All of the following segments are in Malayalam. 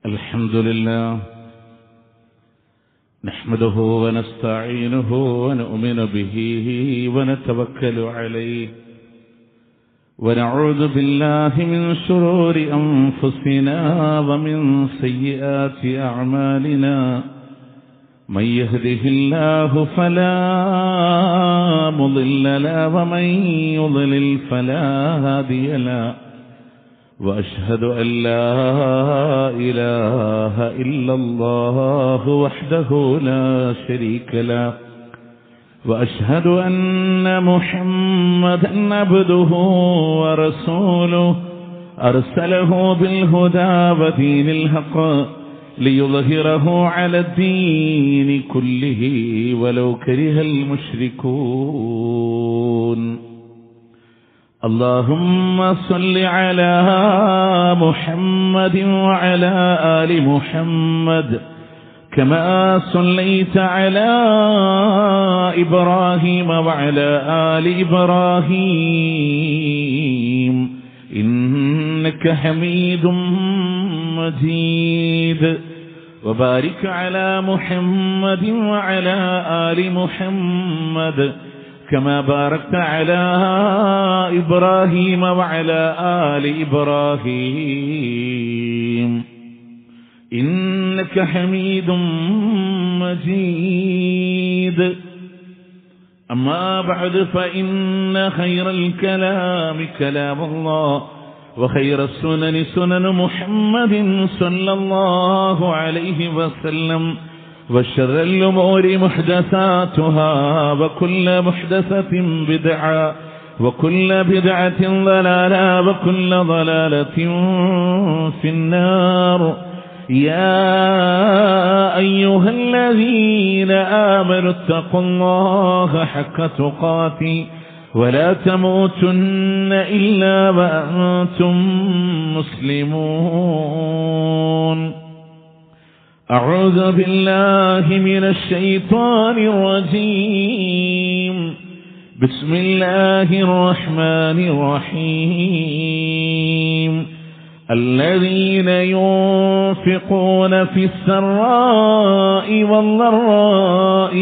الحمد لله نحمده ونستعينه ونؤمن به ونتوكل عليه ونعوذ بالله من شرور أنفسنا ومن سيئات أعمالنا من يهده الله فلا مضل له ومن يضلل فلا هادي له وأشهد أن لا إله إلا الله وحده لا شريك له وأشهد أن محمدا عبده ورسوله أرسله بالهدى ودين الحق ليظهره على الدين كله ولو كره المشركون اللهم صل على محمد وعلى آل محمد كما صليت على إبراهيم وعلى آل إبراهيم إنك حميد مجيد وبارك على محمد وعلى آل محمد كما باركت على إبراهيم وعلى آل إبراهيم إنك حميد مجيد أما بعد فإن خير الكلام كلام الله وخير السنن سنن محمد صلى الله عليه وسلم وشر الأمور محدثاتها وكل محدثة بدعة وكل بدعة ضلالة وكل ضلالة في النار يا أيها الذين آمنوا اتقوا الله حق تقاته ولا تموتن إلا وأنتم مسلمون أعوذ بالله من الشيطان الرجيم بسم الله الرحمن الرحيم الذين ينفقون في السراء والضراء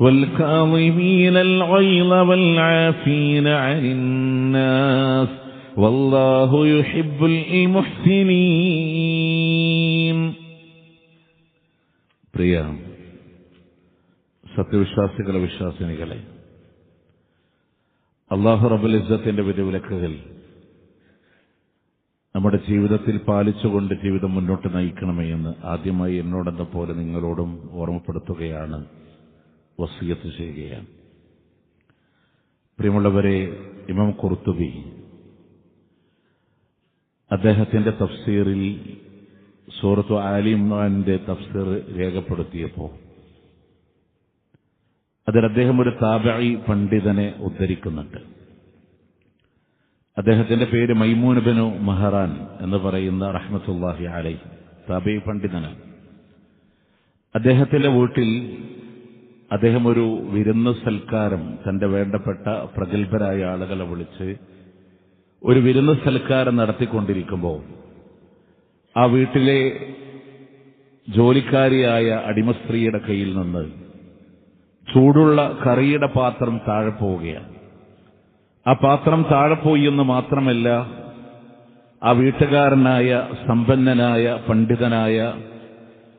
والكاظمين الغيظ والعافين عن الناس والله يحب المحسنين. പ്രിയ സത്യവിശ്വാസികളെ വിശ്വാസിനികളെ, അല്ലാഹു റബ്ബുൽ ഇസ്സത്തിന്റെ വിധിവിലക്കുകൾ നമ്മുടെ ജീവിതത്തിൽ പാലിച്ചുകൊണ്ട് ജീവിതം മുന്നോട്ട് നയിക്കണമേ എന്ന് ആദ്യമായി എന്നോടെന്ന പോലെ നിങ്ങളോടും ഓർമ്മപ്പെടുത്തുകയാണ്, വസിയത്ത് ചെയ്യുകയാണ്. പ്രിയമുള്ളവരെ, ഇമാം ഖുർത്തുബി അദ്ദേഹത്തിന്റെ തഫ്സീറിൽ സൂറത്ത് ആലി ഇമ്രാന്റെ തഫ്സീർ രേഖപ്പെടുത്തിയപ്പോൾ അതിൽ അദ്ദേഹം ഒരു താബഈ പണ്ഡിതനെ ഉദ്ധരിക്കുന്നുണ്ട്. അദ്ദേഹത്തിന്റെ പേര് മൈമൂൻ ബിനു മഹറാൻ എന്ന് പറയുന്ന റഹ്മത്തുള്ളാഹി അലൈഹി താബഈ പണ്ഡിതനാണ്. അദ്ദേഹത്തിന്റെ വീട്ടിൽ അദ്ദേഹം ഒരു വിരുന്ന് സൽക്കാരം, തന്റെ വേണ്ടപ്പെട്ട പ്രഗത്ഭരായ ആളുകളെ വിളിച്ച് ഒരു വിരുന്ന് സൽക്കാരം നടത്തിക്കൊണ്ടിരിക്കുമ്പോൾ ആ വീട്ടിലെ ജോലിക്കാരിയായ അടിമസ്ത്രീയുടെ കയ്യിൽ നിന്ന് ചൂടുള്ള കറിയുടെ പാത്രം താഴെ പോവുകയാണ്. ആ പാത്രം താഴെ പോയി എന്ന് മാത്രമല്ല, ആ വീട്ടുകാരനായ സമ്പന്നനായ പണ്ഡിതനായ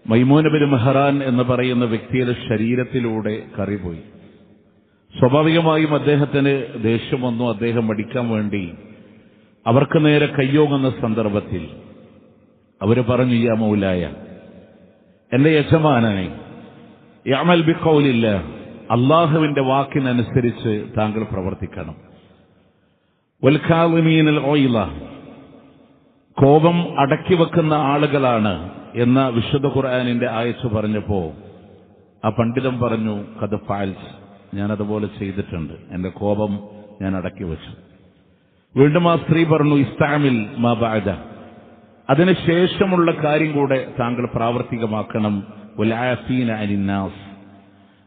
മൈമൂൻ ബിൻ മെഹ്റാൻ എന്ന് പറയുന്ന വ്യക്തിയുടെ ശരീരത്തിലൂടെ കറി പോയി. സ്വാഭാവികമായും അദ്ദേഹത്തിന് ദേഷ്യം വന്നു. അദ്ദേഹം മടിക്കാൻ വേണ്ടി അവർക്ക് നേരെ കയ്യോങ്ങുന്ന സന്ദർഭത്തിൽ അവർ പറഞ്ഞു, യാ മൗലായ, എന്റെ യജമാനനെ, യഅമൽ ബിഖൗലില്ലാഹ്, അല്ലാഹുവിന്റെ വാക്കിനനുസരിച്ച് താങ്കൾ പ്രവർത്തിക്കണം. വൽ കാളിമീനൽ ഗൈള, കോപം അടക്കി വെക്കുന്ന ആളുകളാണ് എന്ന വിശുദ്ധ ഖുർആനിന്റെ ആയത്ത് പറഞ്ഞപ്പോ ആ പണ്ഡിതൻ പറഞ്ഞു, ഖദ് ഫഅൽത്, ഞാനതുപോലെ ചെയ്തിട്ടുണ്ട്, എന്റെ കോപം ഞാൻ അടക്കി വെച്ചു. വീണ്ടും ആ സ്ത്രീ പറഞ്ഞു, ഇസ്തഅമിൽ മാ ബഅദ, അതിനുശേഷമുള്ള കാര്യം കൂടെ താങ്കൾ പ്രാവർത്തികമാക്കണം. വൽ ആഫീന അനിന്നാസ്,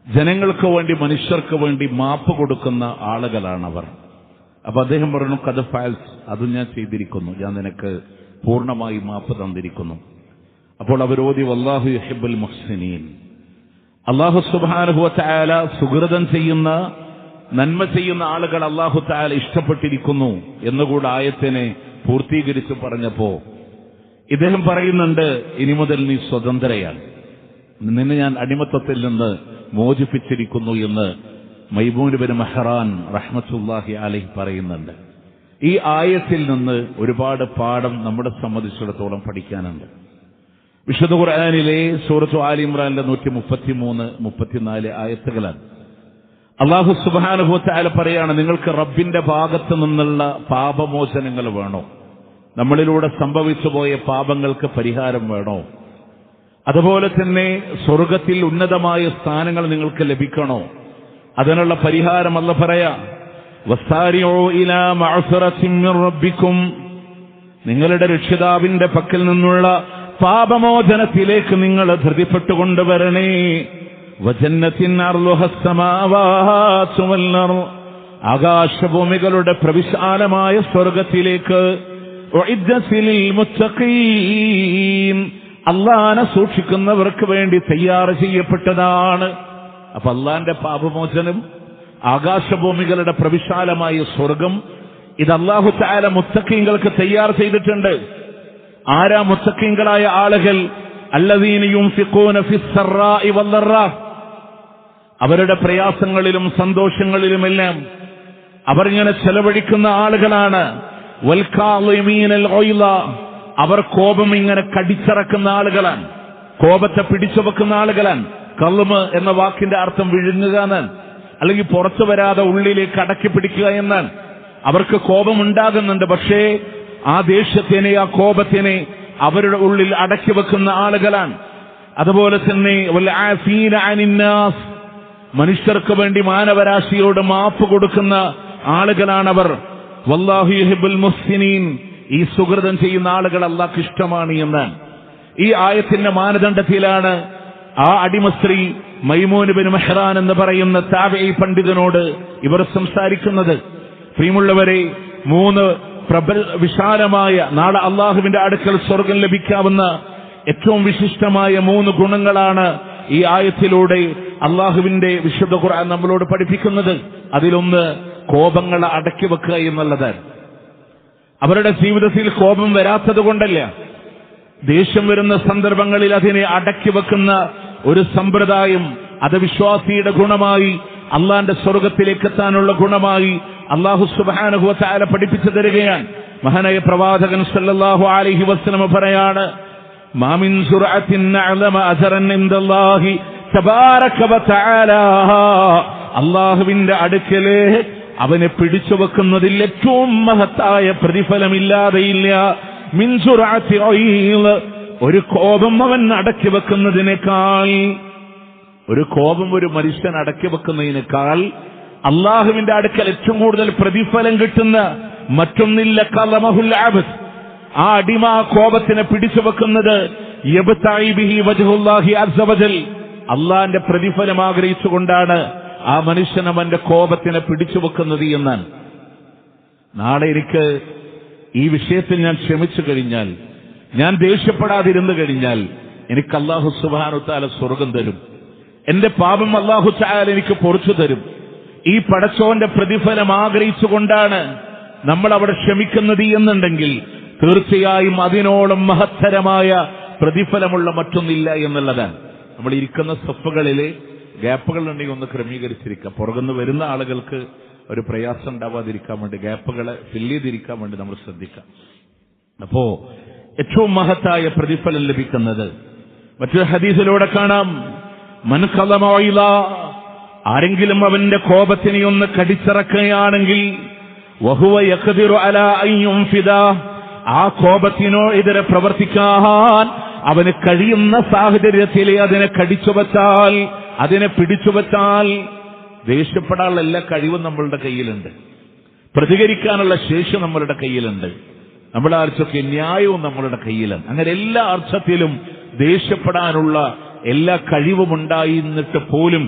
ജനങ്ങൾക്ക് വേണ്ടി, മനുഷ്യർക്ക് വേണ്ടി മാപ്പ് കൊടുക്കുന്ന ആളുകളാണവർ. അപ്പൊ അദ്ദേഹം പറഞ്ഞു, ഖദ് ഫഅൽത്, അതും ഞാൻ ചെയ്തിരിക്കുന്നു, ഞാൻ നിനക്ക് പൂർണ്ണമായി മാപ്പ് തന്നിരിക്കുന്നു. അപ്പോൾ അവരോതി വല്ലാഹു യുഹിബ്ബുൽ മുഹ്സിനീൻ, അല്ലാഹു സുബ്ഹാനഹു വ തആല സുഹൃതം ചെയ്യുന്ന നന്മ ചെയ്യുന്ന ആളുകൾ അല്ലാഹു തആല ഇഷ്ടപ്പെട്ടിരിക്കുന്നു എന്നുകൂടെ ആയത്തിനെ പൂർത്തീകരിച്ച് പറഞ്ഞപ്പോ ഇദ്ദേഹം പറയുന്നുണ്ട്, ഇനി മുതൽ നീ സ്വതന്ത്രയാണ്, നിന്നെ ഞാൻ അടിമത്തത്തിൽ നിന്ന് മോചിപ്പിച്ചിരിക്കുന്നു എന്ന് മൈമൂൻ ബിൻ മെഹ്റാൻ റഹ്മത്തുള്ളാഹി അലൈഹി പറയുന്നുണ്ട്. ഈ ആയത്തിൽ നിന്ന് ഒരുപാട് പാഠം നമ്മളെ സംബന്ധിച്ചിടത്തോളം പഠിക്കാനുണ്ട്. വിശുദ്ധ ഖുർആനിലെ സൂറത്ത് ആലി ഇംറാനിലെ 133-134 ആയത്തുകളാണ്. അല്ലാഹു സുബ്ഹാനഹു വ തആല പറയാണ്, നിങ്ങൾക്ക് റബ്ബിന്റെ ഭാഗത്തു നിന്നുള്ള പാപമോചനങ്ങൾ വേണോ? നമ്മളിലൂടെ സംഭവിച്ചു പോയ പാപങ്ങൾക്ക് പരിഹാരം വേണോ? അതുപോലെ തന്നെ സ്വർഗത്തിൽ ഉന്നതമായ സ്ഥാനങ്ങൾ നിങ്ങൾക്ക് ലഭിക്കണോ? അതിനുള്ള പരിഹാരം അല്ലാഹു പറയാ, വസാരിഉ ഇലാ മഅ്ഫിറത്തിൻ മിർ റബ്ബിക്കും, നിങ്ങളുടെ രക്ഷിതാവിന്റെ പക്കൽ നിന്നുള്ള പാപമോചനത്തിലേക്ക് നിങ്ങൾ ധൃതിപ്പെട്ടുകൊണ്ടുവരണേ. വജന്നത്തിൻ അർളുഹസ് സമാവാതു വൽ അർള്, ആകാശഭൂമികളുടെ പ്രവിശാലമായ സ്വർഗത്തിലേക്ക്. ഉഇദ്ദത്തിൽ മുത്തഖീൻ, അല്ലാഹനെ സൂക്ഷിക്കുന്നവർക്ക് വേണ്ടി തയ്യാർ ചെയ്യപ്പെട്ടതാണ്. അപ്പൊ അല്ലാഹന്റെ പാപമോചനം, ആകാശഭൂമികളുടെ പ്രവിശാലമായ സ്വർഗം, ഇത് അല്ലാഹു തആല മുത്തഖീങ്ങൾക്ക് തയ്യാർ ചെയ്തിട്ടുണ്ട്. ആരാ മുത്തഖീങ്ങളായ ആളുകൾ? അല്ലദീന യുൻഫിഖൂന ഫിസ് സറാഇ വൽ ദറാ, അവരുടെ പ്രയാസങ്ങളിലും സന്തോഷങ്ങളിലുമെല്ലാം അവരിങ്ങനെ ചെലവഴിക്കുന്ന ആളുകളാണ്. വൽ കാളിമീനൽ ഗൈള, അവർ കോപം ഇങ്ങനെ കടിച്ചിറക്കുന്ന ആളുകളാണ്, കോപത്തെ പിടിച്ചു വെക്കുന്ന ആളുകളാണ്. കള്മ് എന്ന വാക്കിന്റെ അർത്ഥം വിഴുങ്ങുക എന്നാണ്, അല്ലെങ്കിൽ പുറത്തു വരാതെ ഉള്ളിലേക്ക് അടക്കി പിടിക്കുക എന്നാണ്. അവർക്ക് കോപമുണ്ടാകുന്നുണ്ട്, പക്ഷേ ആ ദേഷ്യത്തിനെ, ആ കോപത്തിനെ അവരുടെ ഉള്ളിൽ അടക്കി വെക്കുന്ന ആളുകളാണ്. അതുപോലെ തന്നെ വൽ ആഫീന അനിന്നാസ്, മനുഷ്യർക്ക് വേണ്ടി മാനവരാശിയോട് മാപ്പ് കൊടുക്കുന്ന ആളുകളാണവർ. വല്ലാഹു യുഹിബ്ബുൽ മുഹ്സിനീൻ, ഈ സുഹൃതം ചെയ്യുന്ന ആളുകൾ അല്ലാഹുക്ക് ഇഷ്ടമാണ് എന്ന് ഈ ആയത്തിന്റെ മാനദണ്ഡത്തിലാണ് ആ അടിമസ്ത്രീ മൈമൂൻ ബിൻ മെഹ്റാൻ എന്ന് പറയുന്ന താബിഈ പണ്ഡിതനോട് ഇവർ സംസാരിക്കുന്നത്. പ്രിയമുള്ളവരെ, 3 വിശാലമായ നാളെ അള്ളാഹുവിന്റെ അടുക്കൽ സ്വർഗം ലഭിക്കാവുന്ന ഏറ്റവും വിശിഷ്ടമായ 3 ഗുണങ്ങളാണ് ഈ ആയത്തിലൂടെ അള്ളാഹുവിന്റെ വിശുദ്ധ ഖുർആൻ നമ്മളോട് പഠിപ്പിക്കുന്നത്. അതിലൊന്ന് കോപങ്ങളെ അടക്കി വെക്കുക എന്നുള്ളത്. അവരുടെ ജീവിതത്തിൽ കോപം വരാത്തത് കൊണ്ടല്ല, ദേഷ്യം വരുന്ന സന്ദർഭങ്ങളിൽ അതിനെ അടക്കി വെക്കുന്ന ഒരു സമ്പ്രദായം, അത് വിശ്വാസിയുടെ ഗുണമായി, അള്ളാന്റെ സ്വർഗത്തിലേക്ക് എത്താനുള്ള ഗുണമായി അല്ലാഹു സുബ്ഹാനഹു വ തആല പഠിപ്പിച്ചു തരികയാണ്. മഹാനായ പ്രവാചകൻ സല്ലല്ലാഹു അലൈഹി വസല്ലം പറയാണ്, മാ മിൻ സുറഅത്തിൻ അഅലമ അജറൻ ഇൻദല്ലാഹി തബാറക വ തആല, അല്ലാഹുവിന്റെ അടുക്കലേ അവനെ പിടിച്ചു വെക്കുന്നതിൽ ഏറ്റവും മഹത്തായ പ്രതിഫലമില്ലാതെയില്ല. മിൻ സുറഅത്തി ഐൽ, ഒരു കോപം അവൻ അടക്കി വെക്കുന്നതിനേക്കാൾ, ഒരു കോപം ഒരു മനുഷ്യൻ അടക്കി വെക്കുന്നതിനേക്കാൾ അള്ളാഹുവിന്റെ അടുക്കൽ ഏറ്റവും കൂടുതൽ പ്രതിഫലം കിട്ടുന്ന മറ്റൊന്നില്ല. കളമഹുൽ അബ്ദ്, ആ അടിമ കോപത്തിനെ പിടിച്ചു വെക്കുന്നത് യബ്തഈ ബിഹി വജ്ഹുല്ലാഹി അസ്സ വജൽ, അള്ളാന്റെ പ്രതിഫലം ആഗ്രഹിച്ചുകൊണ്ടാണ് ആ മനുഷ്യൻ അവന്റെ കോപത്തിനെ പിടിച്ചു വെക്കുന്നത് എന്നാണ്. നാളെ എനിക്ക് ഈ വിഷയത്തിൽ ഞാൻ ക്ഷമിച്ചു കഴിഞ്ഞാൽ, ഞാൻ ദേഷ്യപ്പെടാതിരുന്നു കഴിഞ്ഞാൽ, എനിക്ക് അല്ലാഹു സുബ്ഹാനഹു തആല സ്വർഗം തരും. എന്റെ പാപം അല്ലാഹു തആല എനിക്ക് പൊറുച്ചു തരും. ഈ പടച്ചോന്റെ പ്രതിഫലം ആഗ്രഹിച്ചുകൊണ്ടാണ് നമ്മൾ അവിടെ ക്ഷമിക്കുന്നത് എന്നുണ്ടെങ്കിൽ തീർച്ചയായും അതിനോളം മഹത്തരമായ പ്രതിഫലമുള്ള മറ്റൊന്നില്ല എന്നുള്ളതാണ്. നമ്മൾ ഇരിക്കുന്ന സഫുകളിലെ ഗ്യാപ്പുകൾ ഉണ്ടെങ്കിൽ ഒന്ന് ക്രമീകരിച്ചിരിക്കാം. പുറകുന്ന് വരുന്ന ആളുകൾക്ക് ഒരു പ്രയാസം ഉണ്ടാവാതിരിക്കാൻ വേണ്ടി ഗ്യാപ്പുകളെ ഫില്ല് ചെയ്തിരിക്കാൻ വേണ്ടി നമ്മൾ ശ്രദ്ധിക്കാം. അപ്പോ ഏറ്റവും മഹത്തായ പ്രതിഫലം ലഭിക്കുന്നത് മറ്റൊരു ഹദീസിലൂടെ കാണാം, മൻ ഖലമ ഐല, ആരെങ്കിലും അവന്റെ കോപത്തിനെ ഒന്ന് കടിച്ചിറക്കുകയാണെങ്കിൽ, വഹുവ യഖ്ദിറു അലാ അൻ യുൻഫിദ, ആ കോപത്തിനോ എതിരെ പ്രവർത്തിക്കാൻ അവന് കഴിയുന്ന സാഹചര്യത്തിലെ അതിനെ കടിച്ചുവച്ചാൽ, അതിനെ പിടിച്ചുവച്ചാൽ, ദേഷ്യപ്പെടാനുള്ള എല്ലാ കഴിവും നമ്മളുടെ കയ്യിലുണ്ട്, പ്രതികരിക്കാനുള്ള ശേഷി നമ്മളുടെ കയ്യിലുണ്ട്, നമ്മുടെ ആർച്ചൊക്കെ ന്യായവും നമ്മളുടെ കയ്യിലാണ്. അങ്ങനെ എല്ലാ അർത്ഥത്തിലും ദേഷ്യപ്പെടാനുള്ള എല്ലാ കഴിവുമുണ്ടായിരുന്നിട്ട് പോലും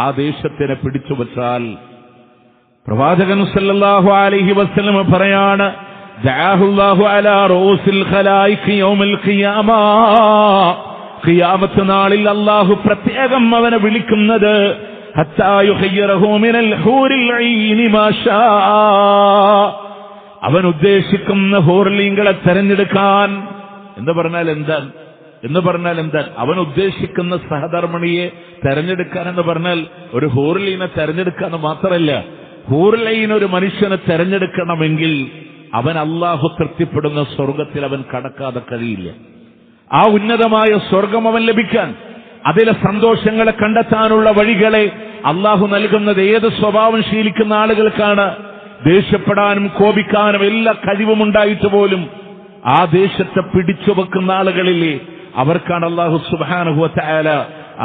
ആ ദേഷ്യത്തിനെ പിടിച്ചുവച്ചാൽ, പ്രവാചകൻ സല്ലല്ലാഹു അലൈഹി വസല്ലം പറയാണ്, ദഅഹുല്ലാഹു അലാ റൂസിൽ ഖലായിഖി യൗമൽ ഖിയാമ. ഖിയാമത്ത് നാളിൽ അല്ലാഹു പ്രത്യേകം അവനെ വിളിക്കുന്നത് ഹത്താ യുഖയ്യിറഹു മിനൽ ഹൂറിൽ ഐനി മാ ശാ. അവൻ ഉദ്ദേശിക്കുന്ന ഹൂർലീങ്ങളെ തെരഞ്ഞെടുക്കാൻ. എന്ന് പറഞ്ഞാൽ എന്താ അവൻ ഉദ്ദേശിക്കുന്ന സഹധർമ്മിണിയെ തെരഞ്ഞെടുക്കാൻ എന്ന് പറഞ്ഞാൽ ഒരു ഹൂർലീനെ തെരഞ്ഞെടുക്കാന്ന് മാത്രമല്ല, ഹൂർലീൻ ഒരു മനുഷ്യനെ തെരഞ്ഞെടുക്കണമെങ്കിൽ അവൻ അള്ളാഹു തൃപ്തിപ്പെടുന്ന സ്വർഗത്തിൽ അവൻ കടക്കാതെ കഴിയില്ല. ആ ഉന്നതമായ സ്വർഗം അവൻ ലഭിക്കാൻ, അതിലെ സന്തോഷങ്ങളെ കണ്ടെത്താനുള്ള വഴികളെ അള്ളാഹു നൽകുന്നത് ഏത് സ്വഭാവം ശീലിക്കുന്ന ആളുകൾക്കാണ്? ദേഷ്യപ്പെടാനും കോപിക്കാനും എല്ലാ കഴിവുമുണ്ടായിട്ട് പോലും ആ ദേഷ്യത്തെ പിടിച്ചു വെക്കുന്ന ആളുകളില്ലേ, അവർക്കാണ് അല്ലാഹു സുബ്ഹാനഹു വ തആല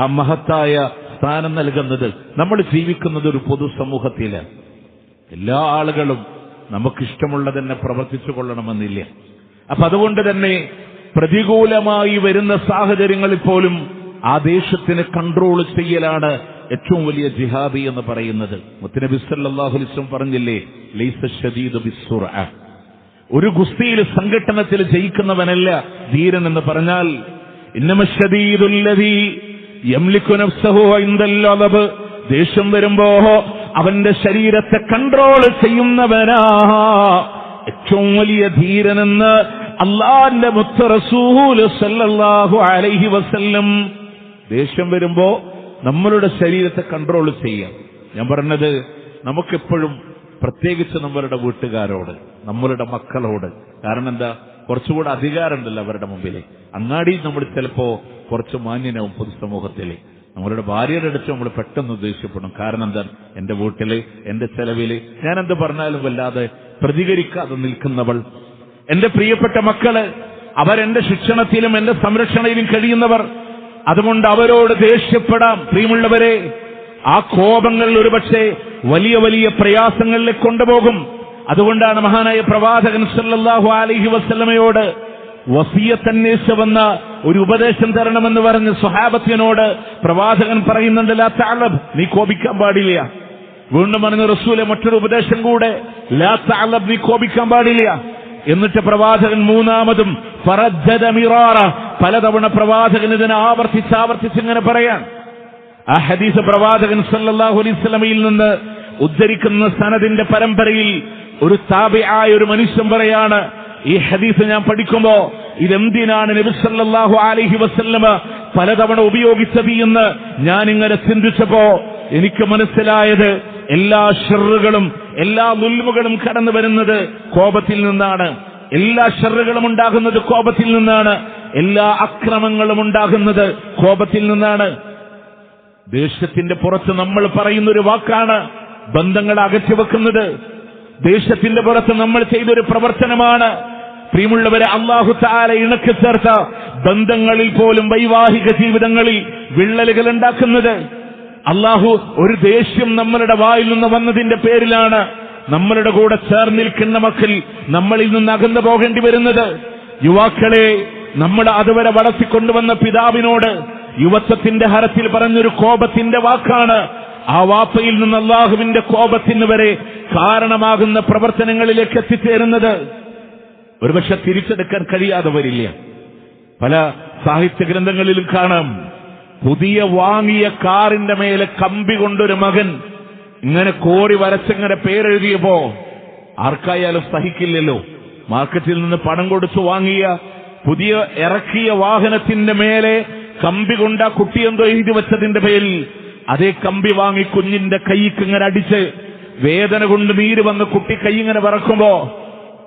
ആ മഹത്തായ സ്ഥാനം നൽകുന്നത്. നമ്മൾ ജീവിക്കുന്നത് ഒരു പൊതുസമൂഹത്തിലാണ്. എല്ലാ ആളുകളും നമുക്കിഷ്ടമുള്ള തന്നെ പ്രവർത്തിച്ചു കൊള്ളണമെന്നില്ല. അപ്പൊ അതുകൊണ്ട് തന്നെ പ്രതികൂലമായി വരുന്ന സാഹചര്യങ്ങളിൽ പോലും ആ ദേഷ്യത്തിന് കൺട്രോൾ ചെയ്യലാണ് ഏറ്റവും വലിയ ജിഹാദി എന്ന് പറയുന്നത്. മുത്തനബി സല്ലല്ലാഹു അലൈഹി വസല്ലം പറഞ്ഞില്ലേ, ലൈസ ശദീദു ബിസ്സുർഅ. ഒരു ഗുസ്തിയിൽ സംഘട്ടനത്തിൽ ജയിക്കുന്നവനല്ല ധീരൻ എന്ന് പറഞ്ഞാൽ, ഇന്നമശ്ശദീദുല്ലദീ യംലികു നഫ്സഹു ഇൻദൽ അദബ്. ദേഷ്യം വരുമ്പോ അവന്റെ ശരീരത്തെ കൺട്രോൾ ചെയ്യുന്നവനാ ഏറ്റവും വലിയ ധീരനെന്ന് അല്ലാഹുവിന്റെ മുത്ത് റസൂൽ സല്ലല്ലാഹു അലൈഹി വസല്ലം. ദേഷ്യം വരുമ്പോ നമ്മളുടെ ശരീരത്തെ കൺട്രോൾ ചെയ്യാം. ഞാൻ പറഞ്ഞത് നമുക്കെപ്പോഴും പ്രത്യേകിച്ച് നമ്മളുടെ വീട്ടുകാരോട്, നമ്മളുടെ മക്കളോട്. കാരണം എന്താ, കുറച്ചുകൂടെ അധികാരമുണ്ടല്ലോ അവരുടെ മുമ്പിൽ. അങ്ങാടിയിൽ നമ്മൾ ചിലപ്പോ കുറച്ച് മാന്യനാവും പൊതുസമൂഹത്തില്. നമ്മളുടെ ഭാര്യയുടെ അടുത്ത് നമ്മൾ പെട്ടെന്ന് ദേഷ്യപ്പെടും. കാരണം എന്താ, എന്റെ വീട്ടില് എന്റെ ചെലവില് ഞാൻ എന്ത് പറഞ്ഞാലും വല്ലാതെ പ്രതികരിക്കാതെ നിൽക്കുന്നവൾ. എന്റെ പ്രിയപ്പെട്ട മക്കള്, അവരെന്റെ ശിക്ഷണത്തിലും എന്റെ സംരക്ഷണയിലും കഴിയുന്നവർ. അതുകൊണ്ട് അവരോട് ദേഷ്യപ്പെടാം. പ്രിയമുള്ളവരെ, ആ കോപങ്ങൾ ഒരുപക്ഷെ വലിയ വലിയ പ്രയാസങ്ങളിലേക്ക് കൊണ്ടുപോകും. അതുകൊണ്ടാണ് മഹാനായ പ്രവാചകൻ സല്ലല്ലാഹു അലൈഹി വസല്ലമയോട് വസിയത്ത് അന്വേഷിച്ച് വന്ന ഒരു ഉപദേശം തരണമെന്ന് പറഞ്ഞ് സ്വഹാബത്തിനോട് പ്രവാചകൻ പറയുന്നുണ്ട്, ലാ തഅലബ്, നീ കോപിക്കാൻ പാടില്ല. വീണ്ടും പറഞ്ഞ റസൂലെ മറ്റൊരു ഉപദേശം കൂടെ, ലാ തഅലബ്, നീ കോപിക്കാൻ പാടില്ല. എന്നിട്ട് പ്രവാചകൻ മൂന്നാമതും ഫറജ്ജദ മിറാറ, പലതവണ പ്രവാചകൻ ഇതിനെ ആവർത്തിച്ച് ഇങ്ങനെ പറയാൻ. ആ ഹദീസ് പ്രവാചകൻ സല്ലല്ലാഹു അലൈഹി വസല്ലമയിൽ നിന്ന് ഉദ്ധരിക്കുന്ന സനദിന്റെ പരമ്പരയിൽ ഒരു താബിആയ ഒരു മനുഷ്യൻ പറയാണ്, ഈ ഹദീസ് ഞാൻ പഠിക്കുമ്പോ ഇതെന്തിനാണ് നബി സല്ലല്ലാഹു അലൈഹി വസല്ലമ പലതവണ ഉപയോഗിച്ചത് എന്ന് ഞാൻ ഇങ്ങനെ ചിന്തിച്ചപ്പോ എനിക്ക് മനസ്സിലായത്, എല്ലാ ഷർറുകളും എല്ലാ ദുൽമുകളും കടന്നു വരുന്നത് കോപത്തിൽ നിന്നാണ്. എല്ലാ ഷർറുകളും ഉണ്ടാകുന്നത് കോപത്തിൽ നിന്നാണ്. എല്ലാ അക്രമങ്ങളും ഉണ്ടാകുന്നത് കോപത്തിൽ നിന്നാണ്. ദേഷ്യത്തിന്റെ പുറത്ത് നമ്മൾ പറയുന്നൊരു വാക്കാണ് ബന്ധങ്ങളെ അകറ്റി വെക്കുന്നത്. ദേഷ്യത്തിന്റെ പുറത്ത് നമ്മൾ ചെയ്തൊരു പ്രവർത്തനമാണ്, പ്രിയമുള്ളവരെ, അല്ലാഹു തആല ഇണക്കി ചേർത്ത ബന്ധങ്ങളിൽ പോലും വൈവാഹിക ജീവിതങ്ങളിൽ വിള്ളലുകൾ ഉണ്ടാക്കുന്നത്. അല്ലാഹു ഒരു ദേഷ്യം നമ്മളുടെ വായിൽ നിന്ന് വന്നതിന്റെ പേരിലാണ് നമ്മളുടെ കൂടെ ചേർന്നിരിക്കുന്ന മക്കൾ നമ്മളിൽ നിന്ന് അകന്നു പോകേണ്ടി വരുന്നത്. യുവാക്കളെ, നമ്മൾ അതുവരെ വളർത്തിക്കൊണ്ടുവന്ന പിതാവിനോട് യുവത്വത്തിന്റെ ഹരത്തിൽ പറഞ്ഞൊരു കോപത്തിന്റെ വാക്കാണ് ആ വാപ്പയിൽ നിന്ന് അല്ലാഹുവിന്റെ കോപത്തിന് വരെ കാരണമാകുന്ന പ്രവർത്തനങ്ങളിലേക്ക് എത്തിച്ചേരുന്നത്. ഒരുപക്ഷെ തിരിച്ചെടുക്കാൻ കഴിയാതെ വരില്ല. പല സാഹിത്യ ഗ്രന്ഥങ്ങളിലും കാണാം, പുതിയ വാങ്ങിയ കാറിന്റെ മേലെ കമ്പി കൊണ്ടൊരു മകൻ ഇങ്ങനെ കോറി വരച്ചിങ്ങനെ പേരെഴുതിയപ്പോ ആർക്കായാലും സഹിക്കില്ലല്ലോ. മാർക്കറ്റിൽ നിന്ന് പണം കൊടുത്തു വാങ്ങിയ പുതിയ ഇറക്കിയ വാഹനത്തിന്റെ മേലെ കമ്പി കൊണ്ട് ആ കുട്ടി എന്തോ എഴുതി വെച്ചതിന്റെ പേരിൽ അതേ കമ്പി വാങ്ങി കുഞ്ഞിന്റെ കൈക്ക് ഇങ്ങനെ അടിച്ച് വേദന കൊണ്ട് നീര് വന്ന് കുട്ടി കൈ ഇങ്ങനെ വിറക്കുമ്പോ